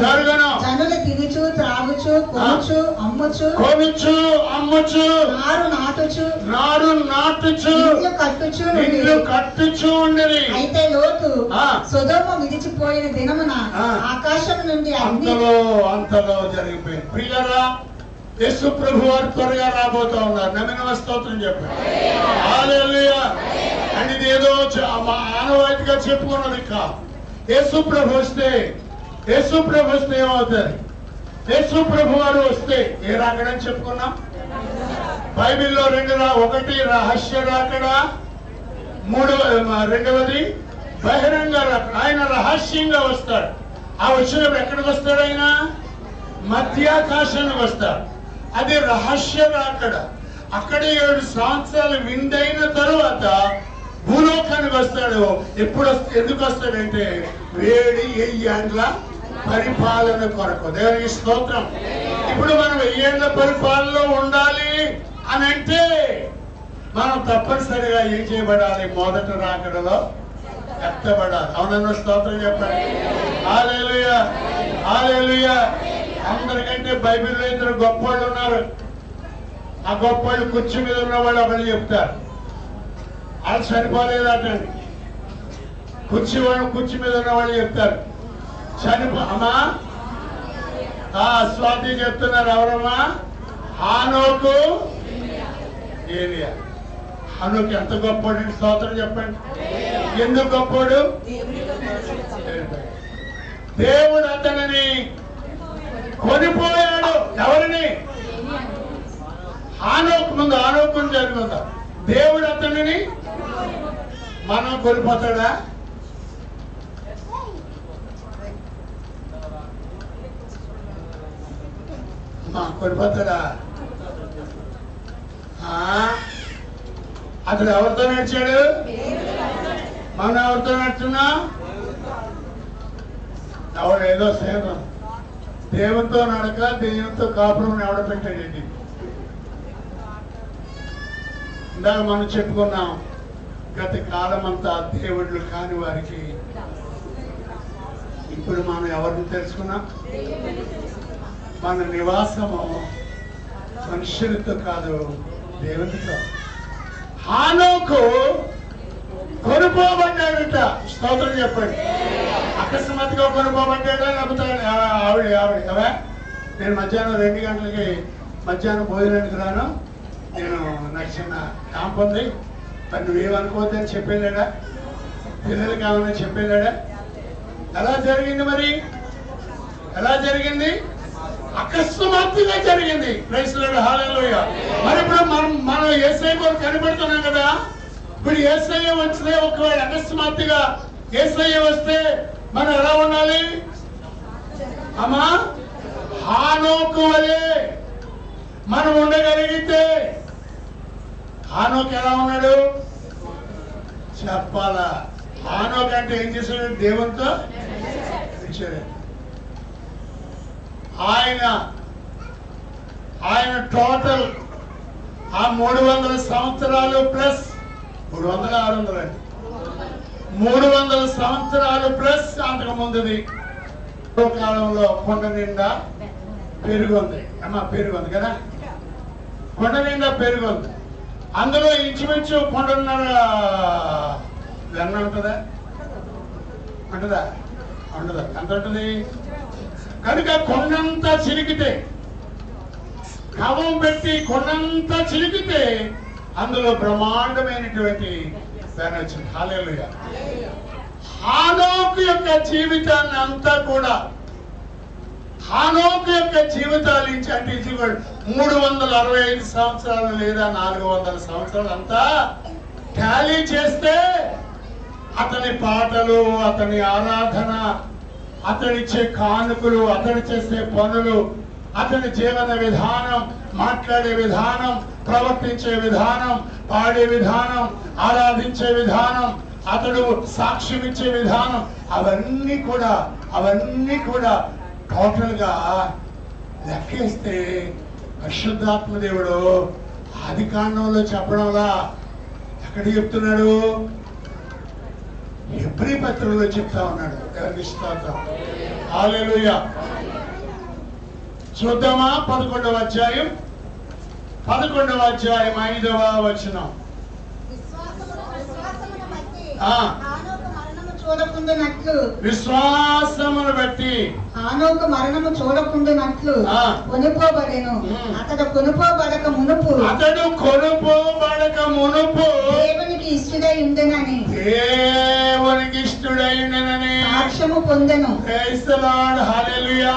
జనులు తినుచు త్రాగుచు కొనుచు అమ్ముచు నారు నాటుచు ఇల్లు కట్టుచు ఉండేది. అయితే లోతు సొదొమ విడిచిపోయిన దినమున ఆకాశం నుండి అంతలో జరిగిపోయింది. ప్రియులారా, యేసు ప్రభు వారు త్వరగా రాబోతా ఉన్నారు. నమ్మిన స్తోత్రం చెప్పండి. హల్లెలూయా. అండ్ ఇది ఏదో ఆనవాయితీగా చెప్పుకున్నది కాదు. యేసు ప్రభు వస్తే ఏమవుతుంది? యేసు ప్రభు వారు వస్తే ఏ రాకడని చెప్పుకున్నాం. బైబిల్లో ఒకటి రహస్య రాకడ, రెండవది బహిరంగ రాకడ. ఆయన రహస్యంగా వస్తాడు. ఆ వచ్చినప్పుడు ఎక్కడికి వస్తాడు? ఆయన మధ్యాకాశానికి వస్తాడు. అది రహస్య రాకడ. అక్కడ 7 సంవత్సరాలు విందైన తరువాత భూలోకానికి వస్తాడు. ఎందుకు వస్తాడంటే వేడి 1000 ఏండ్ల పరిపాలన కొరకు. దేవునికి స్తోత్రం. ఇప్పుడు మనం 1000 ఏండ్ల పరిపాలనలో ఉండాలి అని అంటే మనం తప్పనిసరిగా ఏం చేయబడాలి? మొదట రాకడలో ఎత్తబడాలి. అవునన్న స్తోత్రం చెప్పండి. హల్లెలూయా, హల్లెలూయా. అందరికంటే బైబిల్లో 2 గొప్ప వాళ్ళు ఉన్నారు. ఆ గొప్ప వాళ్ళు కుర్చీ మీద ఉన్న వాళ్ళు ఒకళ్ళు చెప్తారు, వాళ్ళు చనిపోలేదటండి. కుర్చీ మీద ఉన్న వాళ్ళు చెప్తారు అమ్మా. స్వాతి చెప్తున్నారు. ఎవరమ్మా? హానోకు, ఏలియా. హానోకు ఎంత గొప్పోడు? స్తోత్రం చెప్పండి. ఎందుకు గొప్పోడు? దేవుడు అతనిని కొనిపోయాడు. ఎవరిని? ఆనోకు జరుగుతుందా? దేవుడు అతనిని మనం కొనిపోతాడా? కొనిపోతాడా? అతడు ఎవరితో నడిచాడు? మనం ఎవరితో నడుచున్నా? ఎవడు ఏదో సేవం దేవునితో నడక, దేవునితో కాపురం ఎవడ పెట్టాడండి. ఇందాక మనం చెప్పుకున్నాం, గత కాలం అంతా దేవుళ్ళు కాని వారికి ఇప్పుడు మనం ఎవరిని తెలుసుకున్నాం? మన నివాసము మనుషులతో కాదు, దేవునితో. హానోకు కొనుకోబడ్డాడట. స్తోత్రం చెప్పండి. అకస్మాత్తుగా కొనుకోబడ్డాడా? లేకపోతే ఆవిడ నేను మధ్యాహ్నం 2 గంటలకి మధ్యాహ్నం భోజనానికి రాను, నేను నాకు చిన్న క్యాంప్ ఉంది, మరి నువ్వేమనుకోవద్దని చెప్పేలేడా? పిల్లలకి ఏమన్నా చెప్పేలేడా? ఎలా జరిగింది మరి? ఎలా జరిగింది? అకస్మాత్తుగా జరిగింది. ప్రైజ్ ది లార్డ్, హల్లెలూయా. మరి ఇప్పుడు మనం యేసయ్య కొరకు కనిపెడుతున్నాం కదా. ఇప్పుడు యేసయ్య వస్తే, ఒకవేళ అకస్మాత్తుగా యేసయ్య వస్తే మనం ఎలా ఉండాలి అమ్మా? హానోకు వలె మనం ఉండగలిగితే. హానోకు ఎలా ఉన్నాడు చెప్పాలా? హానోకు అంటే ఏం చేశాడు? దేవునితో ఇచ్చాడు. ఆయన టోటల్ ఆ 300 సంవత్సరాలు ప్లస్ 300 600 అండి, 300 సంవత్సరాలు ప్లస్ అంతకు ముందుది కాలంలో కొండ నిండా పెరుగుంది. అమ్మా పెరుగుంది కదా, కొండ నిండా పెరుగుంది. అందులో ఇంచుమించు 1.5 వెన్న ఉంటుందా? ఉంటుందా? ఉండదా? ఎంత ఉంటుంది? కనుక కొండంతా చిలికితే, కవం పెట్టి కొండంతా చిలికితే అందులో బ్రహ్మాండమైనటువంటి వెన్న వచ్చింది. హల్లెలూయా. హానోకు యొక్క జీవితాన్ని అంతా కూడా, హానోకు యొక్క జీవితాలు అంటే 365 సంవత్సరాలు లేదా 400 సంవత్సరాలు అంతా టాలీ చేస్తే అతని పాటలు, అతని ఆరాధన, అతనిచ్చే కానుకలు, అతను చేసే పనులు, అతని జీవన విధానం, మాట్లాడే విధానం, ప్రవర్తించే విధానం, పాడే విధానం, ఆరాధించే విధానం, అతడు సాక్ష్యం ఇచ్చే విధానం, అవన్నీ కూడా టోటల్ గా లెక్కేస్తే పరిశుద్ధాత్మ దేవుడు ఆది కాండంలో చెప్పడంలా ఎక్కడ చెప్తున్నాడు? హెబ్రీ పత్రికలో చెప్తా ఉన్నాడు. ఎవరికి స్తోత్రం, హల్లెలూయా. చూద్దామా? 11వ అధ్యాయం 5వ వచనం. విశ్వాసమును బట్టి హానోకు మరణము చూడకుండానట్లు కొనుపోబడెను. అతడు కొనుపోబడక మునుపు దేవునికి ఇష్టడై ఉండెనని సాక్ష్యము పొందెను. ప్రైజ్ ది లార్డ్, హల్లెలూయా.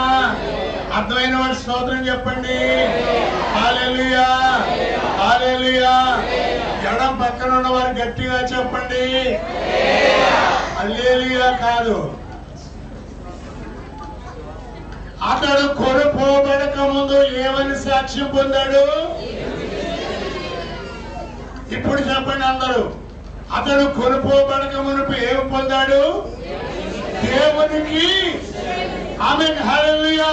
అర్థమైన వాడు స్తోత్రం చెప్పండి. హల్లెలూయా, హల్లెలూయా. ఎడం పక్కన ఉన్న వారు గట్టిగా చెప్పండి. హల్లెలూయా కాదు, అతడు కొనుపోబడక ముందు ఏమని సాక్ష్యం పొందాడు? ఇప్పుడు చెప్పండి అందరూ. అతడు కొనుపోబడక మునుపు ఏమి పొందాడు? దేవునికి. ఆమేన్, హల్లెలూయా.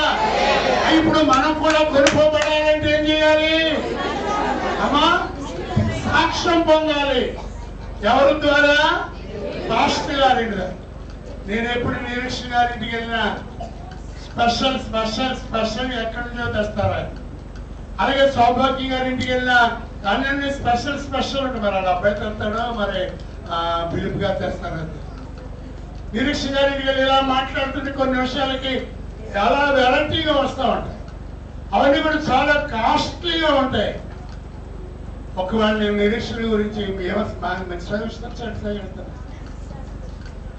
ఇప్పుడు మనం కూడా కొనుపోబడాలంటే ఏం చేయాలి అమ్మా? సాక్ష్యం పొందాలి. ఎవరి ద్వారా? పాస్టర్ గారింటి. నేను ఎప్పుడు నిరీక్షణ గారింటికి వెళ్ళినా స్పెషల్ ఎక్కడి నుంచో తెస్తారా. అలాగే సౌభాగ్య గారింటికి వెళ్ళినా అన్ని స్పెషల్ ఉంటుంది. మరి అలా అబ్బాయి తెస్తాడో మరి పిలుపుగా తెస్తారు. నిరీక్షణ గారింటికి వెళ్ళి ఇలా మాట్లాడుతుంటే కొన్ని విషయాలకి చాలా వెరైటీగా వస్తూ ఉంటాయి. అవన్నీ కూడా చాలా కాస్ట్లీగా ఉంటాయి. ఒకవేళ నేను నిరీక్షణ గురించి మంచి సాగిస్తాను, చెడ్డ సాగిస్తాను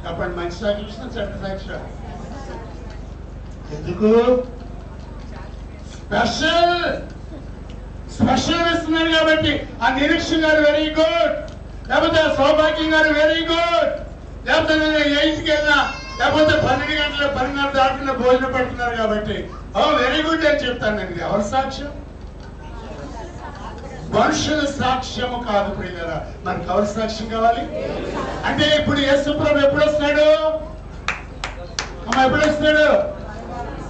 చెప్పండి. మంచి సాగిస్తాను, చెడ్డ సాగిస్తాను. ఎందుకు? స్పెషల్ ఇస్తున్నారు కాబట్టి. ఆ నిరీక్షణ గారు వెరీ గుడ్, లేకపోతే సౌభాగ్యం గారు వెరీ గుడ్, లేకపోతే నేను 8కి వెళ్ళినా, లేకపోతే 12 గంటల 12:30 దాటిన భోజనం పెడుతున్నారు కాబట్టి వెరీ గుడ్ అని చెప్తాను. నేను ఎవరి సాక్ష్యం? మనుషుల సాక్ష్యము కాదు ప్రియులారా. మనకు ఎవరి సాక్ష్యం కావాలి? అంటే ఇప్పుడు యేసు ప్రభు ఎప్పుడు వస్తాడు అమ్మ? ఎప్పుడు వస్తాడు?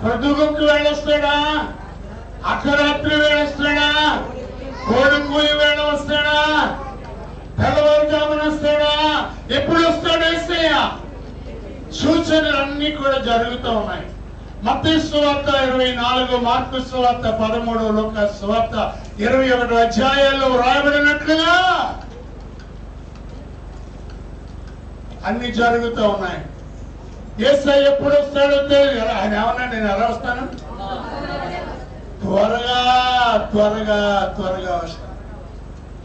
పొద్దుగుంకు వేళ వస్తాడా? అర్ధరాత్రి వేళ వస్తాడా? కోడుకూలి వేళ వస్తాడా? తెల్లవారుజామున వస్తాడా? ఎప్పుడు వస్తాడు యేసయ్య? సూచనలు అన్ని కూడా జరుగుతూ ఉన్నాయి. మత్తయి సువార్త 24, మార్కు సువార్త 13, లూకా సువార్త 21 అధ్యాయాల్లో వ్రాయబడినట్లుగా అన్ని జరుగుతూ ఉన్నాయి. యేసయ్య ఎప్పుడు వస్తాడో తెలియదు. ఆయన ఏమన్నా నేను ఎలా వస్తాను? త్వరగా త్వరగా త్వరగా వస్తాడు.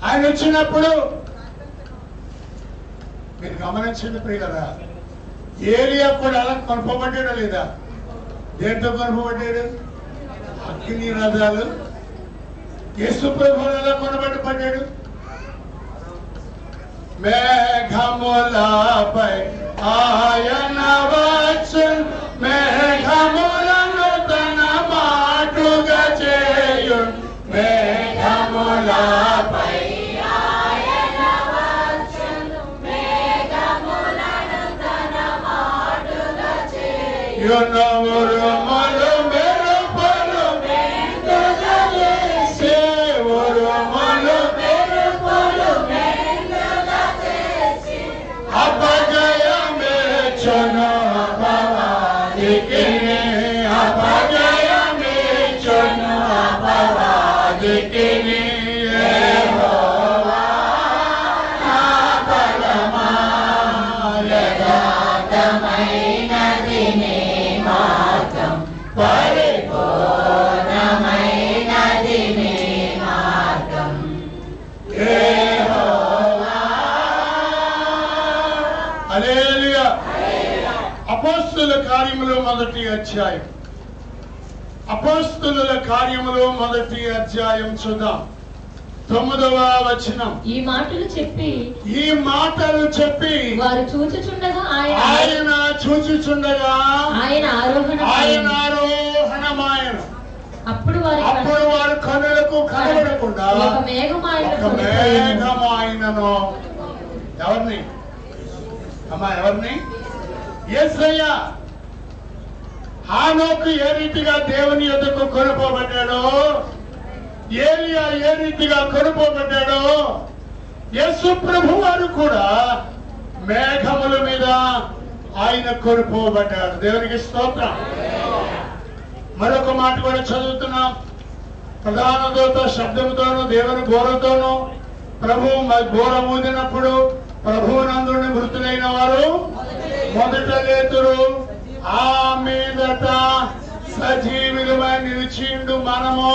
ఆయన వచ్చినప్పుడు మీరు గమనించండి ప్రియులారా, ఏలియా కూడా అలా కొనుపబడ్డాడా లేదా? దేంతో కొనుపబడ్డాడు? అగ్ని రథాలు. యేసు ప్రభువు ఎలా కొనబడ్డాడు? మేఘములపై ఆయన వచ్చును, మేఘములను తన మాటుగా చేయు, మేఘములపై ఆయన వచ్చును, మేఘములను తన మాటుగా చేయును, ఉరుములు మెరుపులు మెండుగా చేసి, ఉరుములు మెరుపులు మెండుగా చేసి, అపజయమేచును అపవాదికి, అపజయమేచును అపవాదికి. యెహోవా నా బలమా, యథార్థమైనది నీ మార్గం, పరిపూర్ణమైనది నీ మార్గం. యెహోవా. హల్లెలూయా. అపోస్తలుల కార్యములు మొదటి అధ్యాయం. అపోస్తలుల కార్యములు మొదటి అధ్యాయం చూద్దాం. 9వ వచనం. ఈ మాటలు చెప్పి వారు చూచుచుండగా ఆయన చూచుచుండగా ఆయన ఆరోహణమాయన. అప్పుడు వారి కనులకు కనబడకుండా ఒక మేఘం ఆయనను. ఎవరిని అమ్మా? ఎవరిని? యేసయ్య. హానోకు ఏ రీతిగా దేవుని యొద్దకు కొనుపోబడ్డాడో, ఏలియా ఏ రీతిగా కొనుపోబడ్డాడో, యేసు ప్రభు వారు కూడా మేఘముల మీద ఆయన కొనుపోబడ్డాడు. దేవునికి స్తోత్రం. మరొక మాట కూడా చదువుతున్నాం. ప్రధాన దూత శబ్దముతోను దేవుని బోరతోను ప్రభు బోర ఊదినప్పుడు ప్రభువునందుని మృతులైన వారు మొదట లేతురు. ఆ మీదట సజీవులమై నిలిచిండు మనము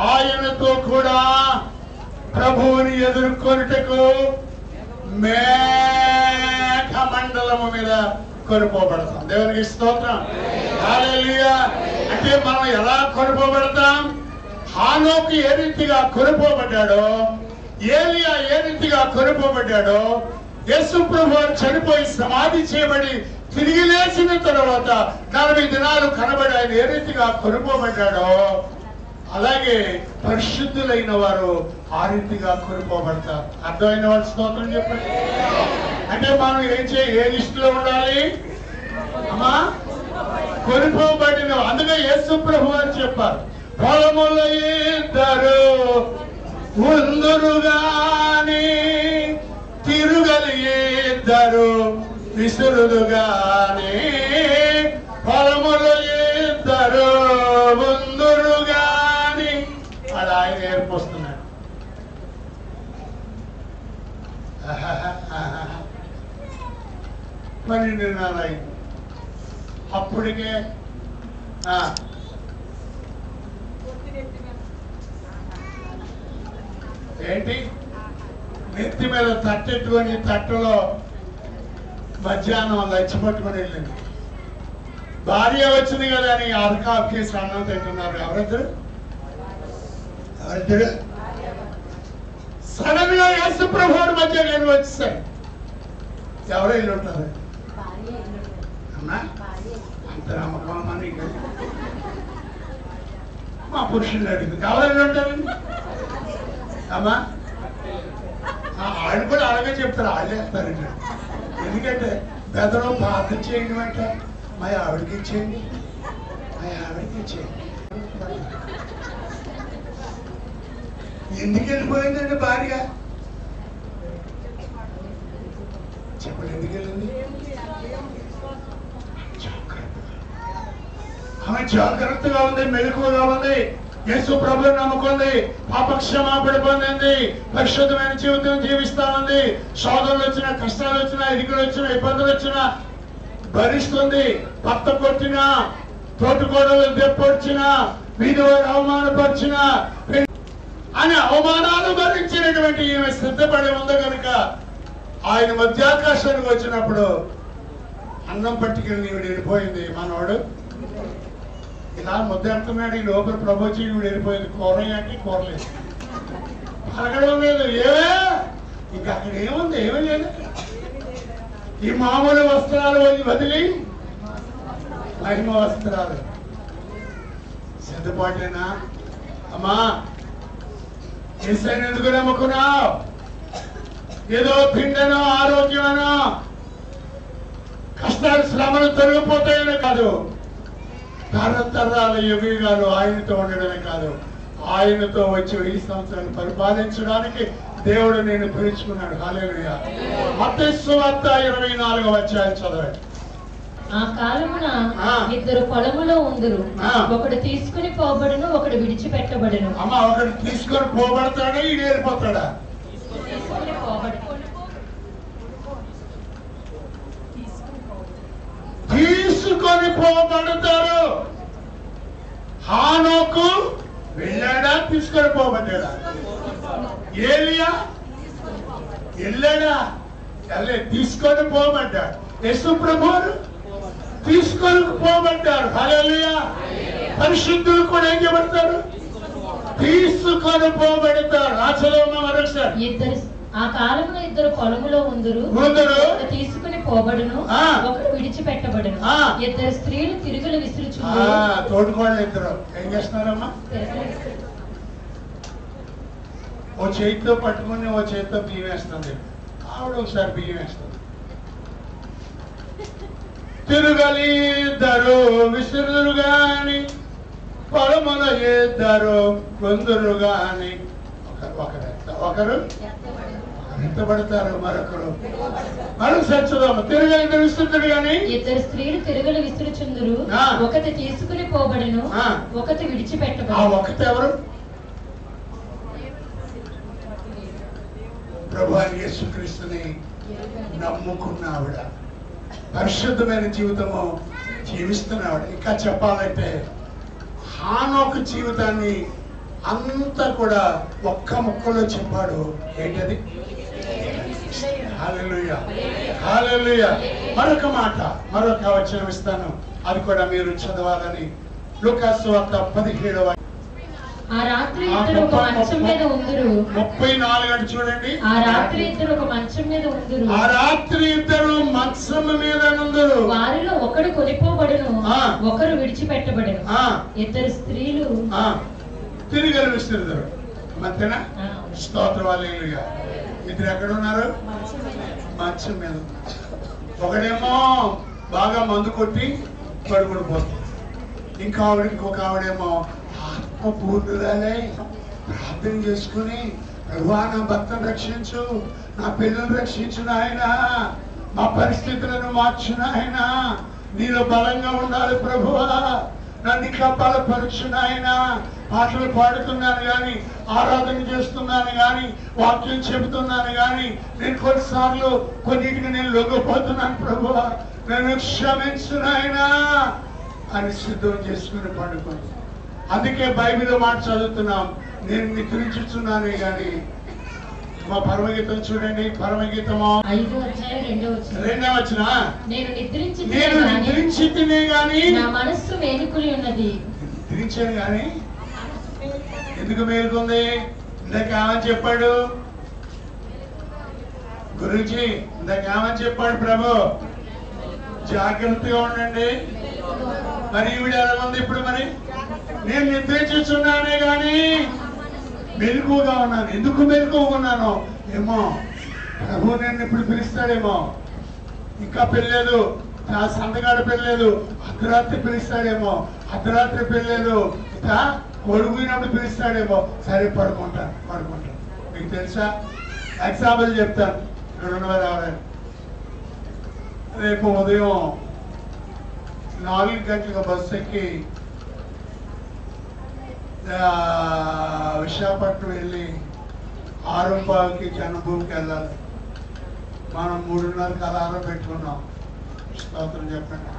ఆయనతో కూడా ప్రభువుని ఎదుర్కొనుటకు మేఘమండలము మీద కొనుపోబడతాం. దేవునికి స్తోత్రం. హల్లెలూయా. అంటే మనం ఎలా కొనుపోబడతాం? హానోకు ఏ రీతిగా కొనుపోబడ్డాడో, ఏలియా ఏ రీతిగా కొనుపోబడ్డాడో, యేసు ప్రభువు చనిపోయి సమాధి చేయబడి తిరిగి లేచిన తర్వాత 40 దినాలు కనబడి ఆయన ఏ రీతిగా కొనుపోబడ్డాడో, అలాగే పరిశుద్ధులైన వారు ఆ రీతిగా కొనుపోబడతారు. అర్థమైన వాడు స్తోత్రం చెప్పండి. అంటే మనం ఏ లిస్టులో ఉండాలి అమ్మా? కొనుపోబడిన. అందుకే యేసు ప్రభువు అని చెప్పారు, పొలముల ఇద్దరు ఉందురుగాని తిరుగలి ఇద్దరు విసురుదుగాని, పొలముల ఇద్దరు ఉందురుగాని. అది ఆయన ఏర్పొస్తున్నాడు. మరి నిర్ణయం అప్పటికే ఏంటి నెత్తి మీద తట్టెట్టుకొని తట్టలో మధ్యాహ్నం లచ్చి పట్టుకొని వెళ్ళింది. భార్య వచ్చింది కదా అని అరకాపు కేసు అన్నం తింటున్నారు. ఎవరిద్దరు? సడన్ గా యేసు ప్రభువు మధ్య నేను వచ్చేసాను. ఎవరో ఇల్లు ఉంటారు అమ్మా? అంత నమ్మకం అమ్మా నీకు? మా పురుషులు అడిగింది ఎవరు ఇల్లు ఉంటారండి అమ్మా? వాళ్ళు కూడా అలాగే చెప్తారు. వాళ్ళే వేస్తారండి. ఎందుకంటే బెదలో ప్రార్థన చేయండి అంట, మా ఆవిడకి ఇచ్చేయండి, మా ఆవిడకి ఇచ్చేయండి. ఎందుకు వెళ్ళిపోయిందండి భార్య? చెప్పండి ఎందుకు వెళ్ళింది? ఆమె జాగ్రత్తగా ఉంది, మెలకువగా ఉంది, యేసు ప్రభువుని నమ్ముకుంది, పాపక్షమాపణ పొందింది, పరిశుద్ధమైన జీవితం జీవిస్తా ఉంది. శోధనలు వచ్చినా, కష్టాలు వచ్చినా, ఇరుకులు వచ్చినా, ఇబ్బందులు వచ్చినా భరిస్తుంది. భర్త కొట్టినా, తోటికోడలు దెప్పొచ్చినా, విధవను అవమానపరిచిన అని అవమానాలు భరించినటువంటి ఈమె సిద్ధపడి ఉంది కనుక ఆయన మధ్యాకాశానికి వచ్చినప్పుడు అన్నం పట్టుకెళ్ళి నీవు వెళ్ళిపోయింది మనవాడు ఇలా ముద్దెడుతున్నాడు. ఈ లోపల ప్రభుత్వం ఈవిడ వెళ్ళిపోయింది. కూర అంటే కూరలేదు, అడగడం లేదు, ఏమే ఇంకా అక్కడ ఏముంది, ఏమీ లేదు. ఈ మామూలు వస్త్రాలు వదిలి మహిమ వస్త్రాలు సిద్ధపాటేనా అమ్మా? ఏసైనా ఎందుకు నమ్ముకున్నావు? ఏదో తిండనో ఆరోగ్యమనో కష్టాలు శ్రమలు తొలగిపోతాయనే కాదు, తరతరాల యుగాలు ఆయనతో ఉండడమే కాదు, ఆయనతో వచ్చి 1000 సంవత్సరాలు పరిపాలించడానికి దేవుడు నేను పిలుచుకున్నాడు. హల్లెలూయా. మత్తయి సువార్త 24వ అధ్యాయం చదవండి. ఆ కాలమున ఇద్దరు పొలములో ఉందురు, ఒకడు తీసుకుని పోబడును, ఒకడు విడిచిపెట్టబడును. అమ్మా, ఒకడు తీసుకొని పోబడతాడా, ఈడు వెళ్ళిపోతాడా? తీసుకొని పోబడతారు. హానోకు వెళ్ళాడా, తీసుకొని పోబడ్డాడా? ఏలియా వెళ్ళాడా? తీసుకొని పోబడ్డాడు. యేసు ప్రభువును తీసుకొని పోబడ్డారు. హల్లెలూయా. పరిశుద్ధులు కూడా ఏం చేయబడతారు? తీసుకొని పోబడతారు. ఆచరణ మరొకసారి. ఆ కాలమున ఇద్దరు పొలములో ఉందురు, తీసుకుని పోబడును, ఒకడు విడిచిపెట్టబడును. ఇద్దరు స్త్రీలు తిరుగులు విసురుచుందురు. తోడుకోళ్ళు ఇద్దరు ఏం చేస్తున్నారమ్మా? ఓ చేతితో పట్టుకుని ఓ చేతితో బియ్యం వేస్తుంది, ఆవిడ ఒకసారి బియ్యం వేస్తుంది. తిరుగలి ఇద్దరు విసురుదురు గాని, పొలముల ఇద్దరు కొందరు గాని, ఒకరు ఎత్తబడతారు, మరొకరు చచ్చుదాము. తిరగలి విసురుతారు గాని, ఇద్దరు స్త్రీలు తిరుగులు విసురుచుందురు, ఒకటి తీసుకుని పోబడును, ఒకటి విడిచిపెట్టబడును. ఒకటి ఎవరు? ప్రభువైన యేసుక్రీస్తుని నమ్ముకున్న ఆవిడ, పరిశుద్ధమైన జీవితము జీవిస్తున్నావిడ. ఇంకా చెప్పాలంటే హానోకు జీవితాన్ని అంతా కూడా ఒక్క ముక్కలో చెప్పాడు. ఏంటది? హల్లెలూయా, హల్లెలూయా. మరొక మాట, మరొక వచనం ఇస్తాను, అది కూడా మీరు చదవాలని. లూకాసు సువార్త 17వ ఆ రాత్రి ఇద్దరు ఒక మంచం మీద ఉందురు. 34 చూడండి. ఆ రాత్రి ఇద్దరు ఒక మంచం మీద ఉందురు. ఆ రాత్రి ఇద్దరు మంచం మీద ఉందురు. వారిలో ఒకడు కొనిపోబడును, ఒకరు విడిచిపెట్టబడును. ఇద్దరు స్త్రీలు తిరిగి విస్తున్నారు. అంతేనా? స్తోత్రం హల్లెలూయా. ఇద్దరు ఎక్కడ ఉన్నారు? మంచం మీద. ఒకడేమో బాగా మందు కొట్టి పడుకుని పోతుంది, ఇంకొక ఆవిడేమో పూర్ణురాలే ప్రార్థన చేసుకుని, ప్రభువా నా భర్తను రక్షించు, నా పిల్లలను రక్షించు నాయనా, మా పరిస్థితులను మార్చు నాయనా, నీలో బలంగా ఉండాలి ప్రభువా, నన్ను ఇంకా బలపరచు నాయనా. పాటలు పాడుతున్నాను గాని, ఆరాధన చేస్తున్నాను గాని, వాక్యం చెబుతున్నాను గాని, నేను కొన్నిసార్లు కొన్నిటికి నేను లొంగిపోతున్నాను ప్రభువా, నన్ను క్షమించు నాయనా అని సిద్ధం చేసుకుని పడుకొని. అందుకే బైబిల్ మాట చదువుతున్నాం, నేను నిద్రించుచున్నానే గాని. మా పరమగీతం చూడండి, పరమగీతము 2వ వచనం. నేను నిద్రించితినే గాని నా మనస్సు మేలుకుని ఉన్నది. నిద్రించాను గాని ఎందుకు మేలుకుంది? ఇందాక ఏమని చెప్పాడు గురూజీ? ఇందాక ఏమని చెప్పాడు ప్రభు? జాగ్రత్తగా ఉండండి. మరి ఈవిడ ఎలా ఉంది ఇప్పుడు? మరి నేను నిద్రించుచున్నానే గాని మెలకువగా ఉన్నాను. ఎందుకు మెలకువగా ఉన్నాను ఏమో, ప్రభు నేను ఇప్పుడు పిలుస్తాడేమో, ఇంకా పెళ్ళలేదు, నా సంతగాడు పెళ్ళలేదు, అర్ధరాత్రి పిలుస్తాడేమో, అర్ధరాత్రి పెళ్ళలేదు, ఇంకా కొడుకున్నప్పుడు పిలుస్తాడేమో, సరే పడుకుంటాను. మీకు తెలుసా? ఎగ్జాంపుల్ చెప్తాను, ఇక్కడ ఉన్నవారు ఎవరైనా రేపు ఉదయం 4 గంటలకు బస్సు ఎక్కి విశాఖపట్నం వెళ్ళి 6:15కి జన్మభూమికి వెళ్ళాలి. మనం 3:30కి అలారం పెట్టుకున్నాం. స్తోత్రం చెప్పండి.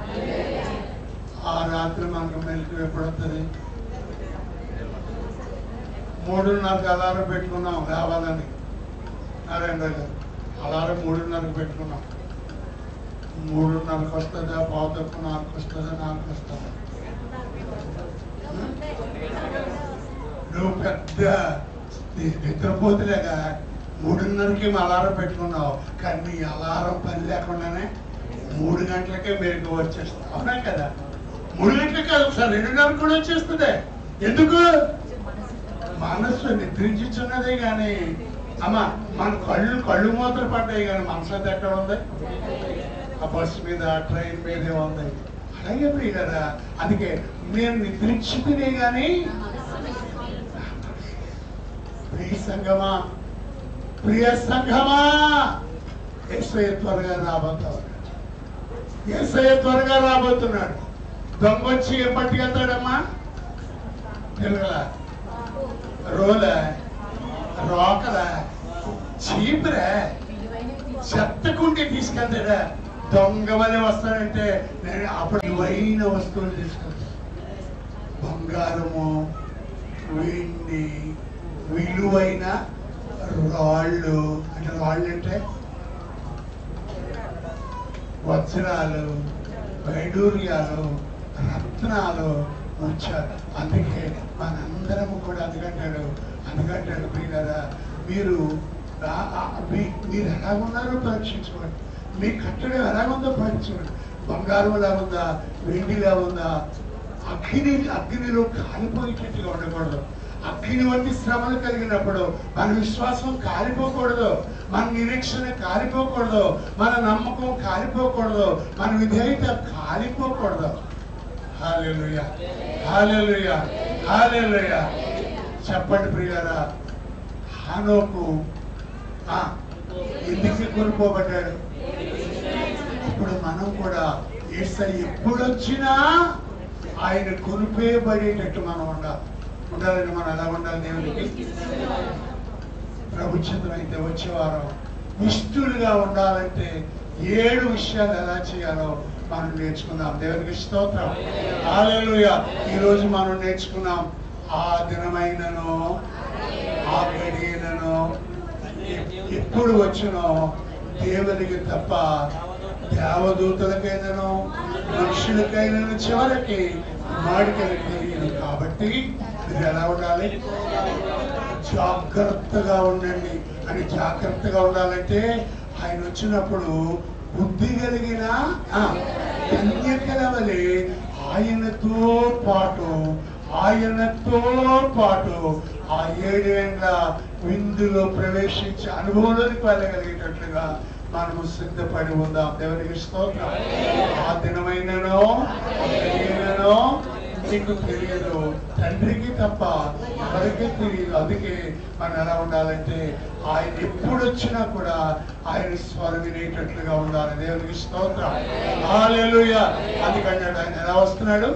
ఆ రాత్రి మనకు మెలకు ఎప్పుడు వస్తుంది? 3:30కి అలారం పెట్టుకున్నాం రావాలని. నారాయణ గారు అలారం 3:30కి పెట్టుకున్నాం. 3:30కి వస్తుందా, 3:45కి వస్తుందా, 4కి వస్తుందా? నువ్వు పెద్ద నిద్రపోతులేగా 3:30కి అలారం పెట్టుకున్నావు, కానీ నీ అలారం పని లేకుండానే 3 గంటలకే మెరుగు వచ్చేస్తుంది. అవునా కదా? 3 గంటలకి కాదు, ఒకసారి 2:30 కూడా వచ్చేస్తుంది. ఎందుకు? మనస్సు నిద్రించున్నదే కానీ అమ్మా మన కళ్ళు మూతలు పడ్డాయి, కానీ మనసు అంతా ఎక్కడ ఉంది? ఆ బస్సు మీద, ట్రైన్ మీదే ఉంది. అలాగే ప్రియులారా, అందుకే నేను నిద్రించుకునే కానీ ప్రియ సంఘమా యేసయ్య త్వరగా రాబోతున్నాడు. దొంగ వచ్చి ఏ పట్టుకెళ్తాడమ్మా? తెలుగులా రోలా, రోకలా, చీపురా, చెత్తకుంటే తీసుకెళ్తాడా? దొంగ వలె వస్తాడంటే నేను అప్పుడు విలువైన వస్తువులు తీసుకెళ్తాను. బంగారము, వెండి, విలువైన రాళ్ళు. అంటే రాళ్ళు అంటే వజ్రాలు, వైడూర్యాలు, రత్నాలు వచ్చారు. అందుకే మనందరము కూడా అందుకంటాడు ప్రియులారా, మీరు ఎలాగున్నారో పరీక్షించుకోండి. మీ కట్టడం ఎలాగుందో పరీక్షించుకోండి. బంగారం ఎలా ఉందా, వెండిలా ఉందా? అగ్నిలో కాలిపోయేటట్టుగా ఉండకూడదు. అగ్ని వంటి శ్రమలు కలిగినప్పుడు మన విశ్వాసం కాలిపోకూడదు, మన నిరీక్షణ కాలిపోకూడదు, మన నమ్మకం కాలిపోకూడదు, మన విధేయత కాలిపోకూడదు. హల్లెలూయా, హల్లెలూయా, హల్లెలూయా. చెప్పండి ప్రియులారా, హానోకు ఎందుకు కొనుక్కోబడ్డాడు? ఇప్పుడు మనం కూడా యేసయ్య ఎప్పుడొచ్చినా ఆయన కొనుక్కోబడేటట్టు మనం ఉండాలని మనం ఎలా ఉండాలి? దేవునికి ప్రభు చిత్రం అయితే వచ్చే వారం నిష్ఠులుగా ఉండాలంటే 7 విషయాలు ఎలా చేయాలో మనం నేర్చుకుందాం. దేవునికి స్తోత్రం, హల్లెలూయా. ఈరోజు మనం నేర్చుకున్నాం, ఆ దినమైనను ఆ గడియలను ఎప్పుడు వచ్చినో దేవునికి తప్ప దేవదూతలకైనాను మనుషులకైనాను చివరికి మాడికలు తెలియదు. కాబట్టి మీరు ఎలా ఉండాలి? జాగ్రత్తగా ఉండండి. అని జాగ్రత్తగా ఉండాలంటే ఆయన వచ్చినప్పుడు బుద్ధి కలిగిన కన్యకల వలె ఆయనతో పాటు ఆ 7 ఏళ్ళ విందులో ప్రవేశించి అనుభవంలోకి వెళ్ళగలిగేటట్లుగా మనము సిద్ధపడి ఉందాం. దేవునికి స్తోత్రం. ఆ దినమైననో నీకు తెలియదు, తండ్రికి తప్ప ఎవరికి తెలియదు. అందుకే మనం ఎలా ఉండాలంటే ఆయన ఎప్పుడు వచ్చినా కూడా ఆయన స్వరం వినేటట్లుగా ఉండాలి. దేవునికి స్తోత్రం, హల్లెలూయా. అందుకంటాడు ఆయన ఎలా వస్తున్నాడు?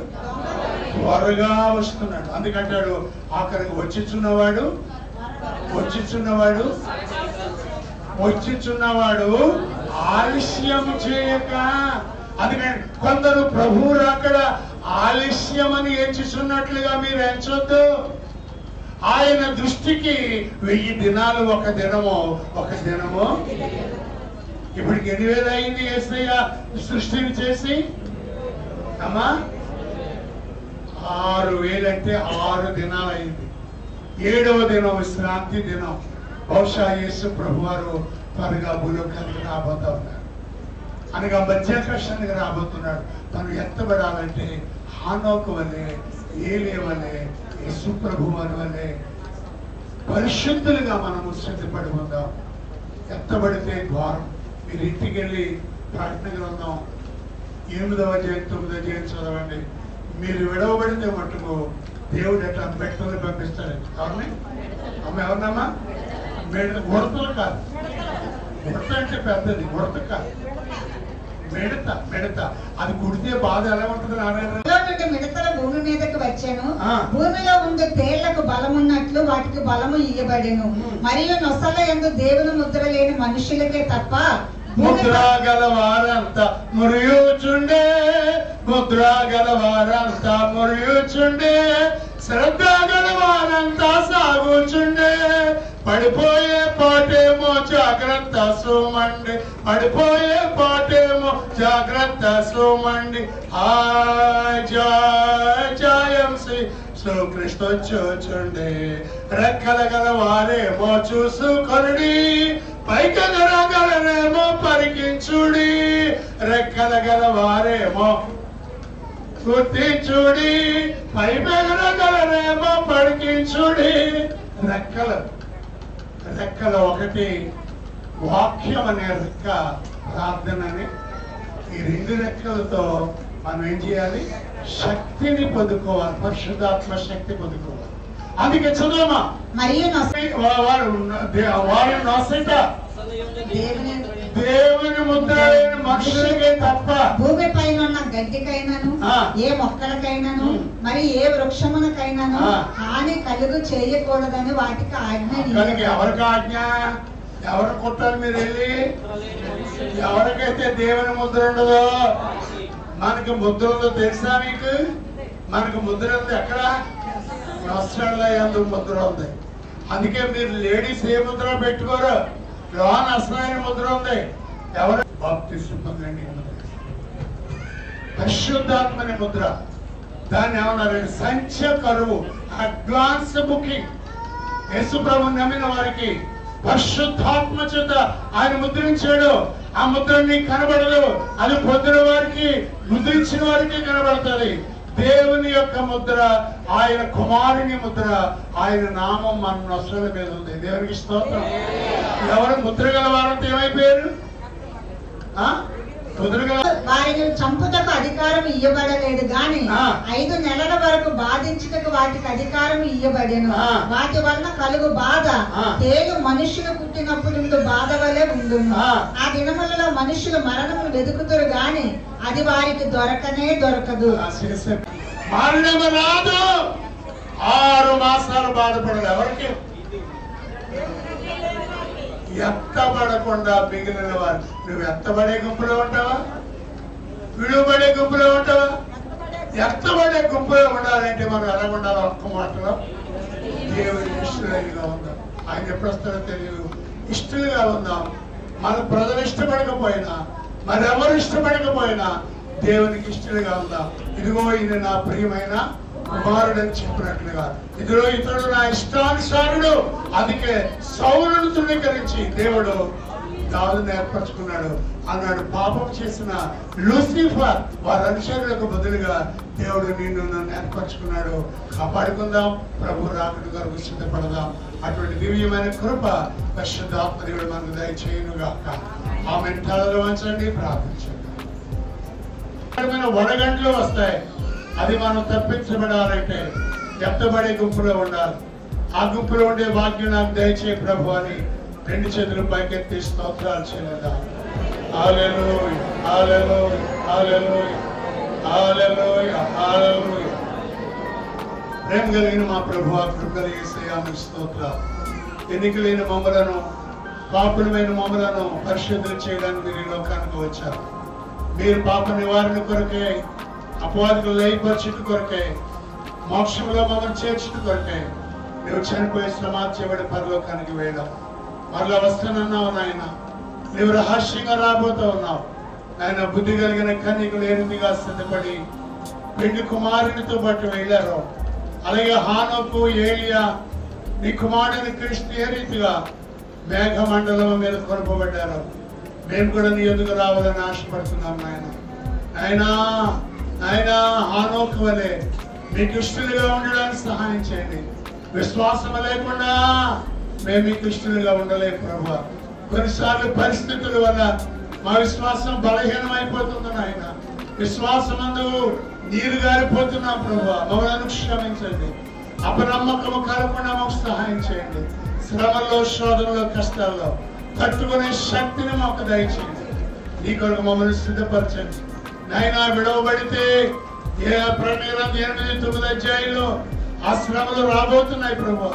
త్వరగా వస్తున్నాడు. అందుకంటాడు ఆఖరికి వచ్చిచున్నవాడు ఆలస్యం చేయక. అందుకని కొందరు ప్రభువు రాకడ ఆలస్యం అని ఎంచుచున్నట్లుగా మీరు ఎంచొద్దు. ఆయన దృష్టికి 1000 దినాలు ఒక దినము. ఇప్పటికి 8,000 అయింది యేసయ్య సృష్టిని చేసి. అమ్మా 6,000 అంటే 6 దినాలు అయింది. 7వ దినం విశ్రాంతి దినం. బహుశా యేసు ప్రభు వారు త్వరగా భూలోకానికి రాబోతా ఉన్నారు, అనగా మధ్యాకాశానికి రాబోతున్నాడు. తను ఎత్తబడాలంటే హానోకు వలె, ఏలే వలె, యేసు ప్రభు వారి వలె పరిశుద్ధులుగా మనము సిద్ధపడి ఉందాం. ఎత్తబడితే ద్వారం. మీరు ఇంటికి వెళ్ళి ప్రకటన గ్రంథం 8వ అధ్యాయం 9వ అధ్యాయం చదవండి. మీరు విడవబడితే మట్టుకు దేవుడు ఎట్లా మెట్టలు పంపిస్తాడు. ఎవరిని అమ్మ? ఎవరినమ్మా? ఉడతలు కాదు. ఉడత అంటే పెద్దది, ఉడత కాదు, మిడత. అది కుడితే బాధ ఎలా ఉంటుంది? మిడతల భూమి మీదకి వచ్చాను. భూమిలో ఉండే తేళ్లకు బలమున్నట్లు వాటికి బలము ఇయ్యబడెను. మరియు నొసల యందు దేవుని ముద్ర లేని మనుషులకే తప్ప ముద్రాగల వారంతా మురియుచుండే, శ్రద్ధ గల వారంతా సాగుచుండే. పడిపోయే పాటేమో జాగ్రత్త సోమండి, పడిపోయే పాటేమో జాగ్రత్త సోమండి. జాయంసి శ్రీకృష్ణ చూచుండే, రెక్కల గల వారేమో చూసుకొనుడి, పైకెగరగలనేమో పరికించుడి, రెక్కల గల వారేమో గుర్తించుడి, పైకెగరగలనేమో పరికించుడి. రెక్కల ఒకటి వాక్యం అనే రెక్క, ప్రార్థన అనే ఈ రెండు రెక్కలతో మనం ఏం చేయాలి? శక్తిని పొందుకోవాలి, పరిశుద్ధాత్మ శక్తి పొందుకోవాలి. అందుకే చదువుమా, మరియు వారు నొసట దేవుని ముద్ర లేని మనుషులకే తప్ప భూమి పైన ఉన్న గడ్డికైనాను ఏ మొక్కలకైనాను మరి ఏ వృక్షమునకైనాను హాని కలుగు చేయకూడదని వాటికి ఆజ్ఞ. ఎవరికి ఆజ్ఞ? ఎవరు కొట్టాలి? మీరు వెళ్ళి ఎవరికైతే దేవుని ముద్ర ఉండదో, మనకి ముద్ర ఉందో తెలుసా మీకు? మనకు ముద్ర ఉంది ఎక్కడ? నొసటందు ముద్ర ఉంది. అందుకే మీరు లేడీస్ ఏ ముద్ర పెట్టుకోరు, లోన అసలైన ముద్ర ఉంది. ఎవరు? బాప్తిస్మం పొందండి, పరిశుద్ధాత్మని ముద్ర. దాన్ని ఏమన్నారంటే సంఖ్య కరువు, అడ్వాన్స్ బుకింగ్. యేసు ప్రభువుని నమ్మిన వారికి పరిశుద్ధాత్మ చేత ఆయన ముద్రించాడు. ఆ ముద్ర నీకు కనబడదు, అది పొందిన వారికి, ముద్రించిన వారికి కనబడుతుంది. దేవుని యొక్క ముద్ర, ఆయన కుమారుని ముద్ర, ఆయన నామం మన నొసల మీద ఉంది. దేవునికి స్తోత్రం. ఎవరు ముద్ర గల వారంతా ఏమైపోయారు? వారిని చంపుటకు అధికారం ఇయ్యబడలేదు గాని 5 నెలల వరకు బాధించుటకు వాటికి అధికారం ఇయ్యబడెను. వాటి వలన కలుగు బాధ తేలు మనుషులు పుట్టినప్పుడు బాధ వలె ఉండును. ఆ దినములలో మనుషులు మరణమును వెతుకుతారు గాని అది వారికి దొరకనే దొరకదు. రాదు. 6 మాసాలు బాధపడదు. ఎవరికి? ఎత్తబడకుండా మిగిలిన వారు. నువ్వు ఎత్తబడే గుంపులో ఉంటావా? విడుబడే గుంపులో ఉంటావా? ఎత్తబడే గుంపులో ఉండాలంటే మనం ఎలా ఉండాలి? ఒక్క మాటలో దేవుని ఇష్టలుగా ఉందాం. ఆయన ఎప్పుడు వస్తాడో తెలియదు. ఇష్టలుగా ఉందాం. మన ప్రజలు ఇష్టపడకపోయినా, మరెవరు ఇష్టపడకపోయినా దేవునికి ఇష్టలుగా ఉందాం. ఇదిగో ఈయన నా ప్రియమైన కుమారుడని చెప్పినట్లుగా, ఇదిగో ఇతడు నా ఇష్టానుసారుడు. అందుకే సౌలును తృణీకరించి దేవుడు దావీదును ఏర్పరచుకున్నాడు అన్నాడు. పాపం చేసిన లూసిఫర్ వారి అనుచరులకు బదులుగా దేవుడు నిన్ను నన్ను ఏర్పరచుకున్నాడు. కాపాడుకుందాం. ప్రభు రాకడ కొరకు సిద్ధపడదాం. అటువంటి దివ్యమైన కృప పరిశుద్ధాత్మ దేవుడు మనకు దయచేయునుగాక. ఆమె తలలో వంచండి, ప్రార్థించండి. వడగండ్లు వస్తాయి. అది మనం తప్పించబడాలంటే ఎత్తబడే గుంపులో ఉండాలి. ఆ గుంపులో ఉండే భాగ్యం నాకు దయచేయి ప్రభు అని 2 చేతులు పైకెత్తి స్తోత్రాలు చేయలేదా? హల్లెలూయా, హల్లెలూయా, హల్లెలూయా, హల్లెలూయా, హల్లెలూయా. ప్రేమ కలిగిన మా ప్రభు, కృప యేసయ్యా మీకు స్తోత్రాలు. ఎన్నికలైన మమ్మలను, పాపులమైన మమ్మలను పరిశుద్ధం చేయడానికి మీరు ఈ లోకానికి వచ్చారు. మీరు పాప నివారణ కొరకే, అపవాదికులు లయపరచుట కొరకే, మోక్షంలో మమ్మల్ని చేర్చుట కొరకే నువ్వు చనిపోయి సమాధి చేయబడి పరలోకానికి వెళ్ళావు. మరలా వస్తానన్నావు నాయన. నువ్వు రహస్యంగా రాబోతూ ఉన్నావు నాయన. బుద్ధి కలిగిన కన్యకులు ఏ రీతిగా సిద్ధపడి పెళ్లి కుమారునితో పాటు వెళ్ళారు, అలాగే హానోకు, ఏలియా నీ కుమారుని క్రీస్తు ఏ రీతిగా మేఘమండలం మీద కొనపబడ్డారు, మేము కూడా నీ ఎదుగు రావాలని ఆశపడుతున్నాం నాయన. నాయనా నాయనా హానోకు వలె మీకు ఇష్టలుగా ఉండడానికి సహాయం చేయండి. విశ్వాసం లేకుండా మేము మీకు ఇష్టలుగా ఉండలేము ప్రభు. కొన్నిసార్లు పరిస్థితుల వల్ల మా విశ్వాసం బలహీనమైపోతుంది నాయన. విశ్వాసమందు నీరు గారిపోతున్నాం ప్రభు. మమ్మల్ని క్షమించండి. అపనమ్మకము కలగకుండా మాకు సహాయం చేయండి. శ్రమల్లో, శోధనలో, కష్టాల్లో తట్టుకునే శక్తిని మాకు దయచేయండి. నీ కొరకు మమ్మల్ని సిద్ధపరచండి నాయనా. విడవబడితే ఏ ప్రణీరం 8-9 అధ్యాయుల్లో ఆ శ్రమలు రాబోతున్నాయి ప్రభు.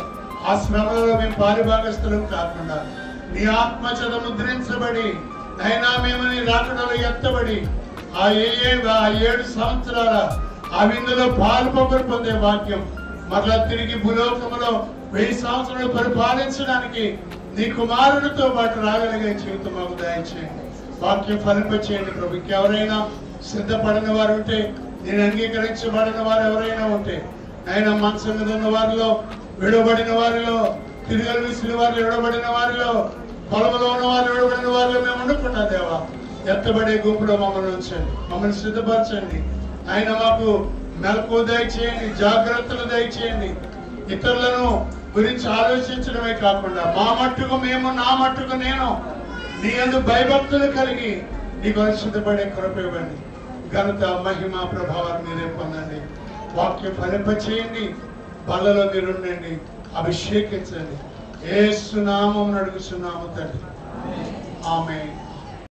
ఆ శ్రమలలో మేము పారిభాగస్తులం కాకుండా నీ ఆత్మ చేత ముద్రించబడి నైనా మేము నీ రాకడలో ఎత్తబడి ఆ 7 సంవత్సరాల ఆ విందులో పాలు పొందే భాగ్యం మరలా తిరిగి భూలోకములో 1000 సంవత్సరాలు పరిపాలించడానికి నీ కుమారునితో పాటు రాగలిగే జీవితం మాకు దయచేయండి. వాక్యం ఫలింపచేయండి ప్రభు. ఎవరైనా సిద్ధపడిన వారు ఉంటే, నేను అంగీకరించబడిన వారు ఎవరైనా ఉంటే, ఆయన మనసు మీద ఉన్న వారిలో, విడబడిన వారిలో, తిరగలు విసిన వారిలో, విడబడిన వారిలో, పొలంలో ఉన్న వారు, విడబడిన వారిలో మేము ఉండకుండా దేవా ఎత్తబడే గుంపులో మమ్మల్ని ఉంచండి, మమ్మల్ని సిద్ధపరచండి. ఆయన మాకు మెలకు దయచేయండి, జాగ్రత్తలు దయచేయండి. ఇతరులను గురించి ఆలోచించడమే కాకుండా మా మట్టుకు మేము, నా మట్టుకు నేను, నీ యందు భయభక్తులు కలిగి నీ కొరకు సిద్ధపడే కృప ఇవ్వండి. ఘనత, మహిమ, ప్రభావాలు మీరే పొందండి. వాక్యం ఫలింపచేయండి. బలలో మీరుండండి, అభిషేకించండి. యేసు నామమున అడుగుచున్నాము తండ్రి. ఆమేన్.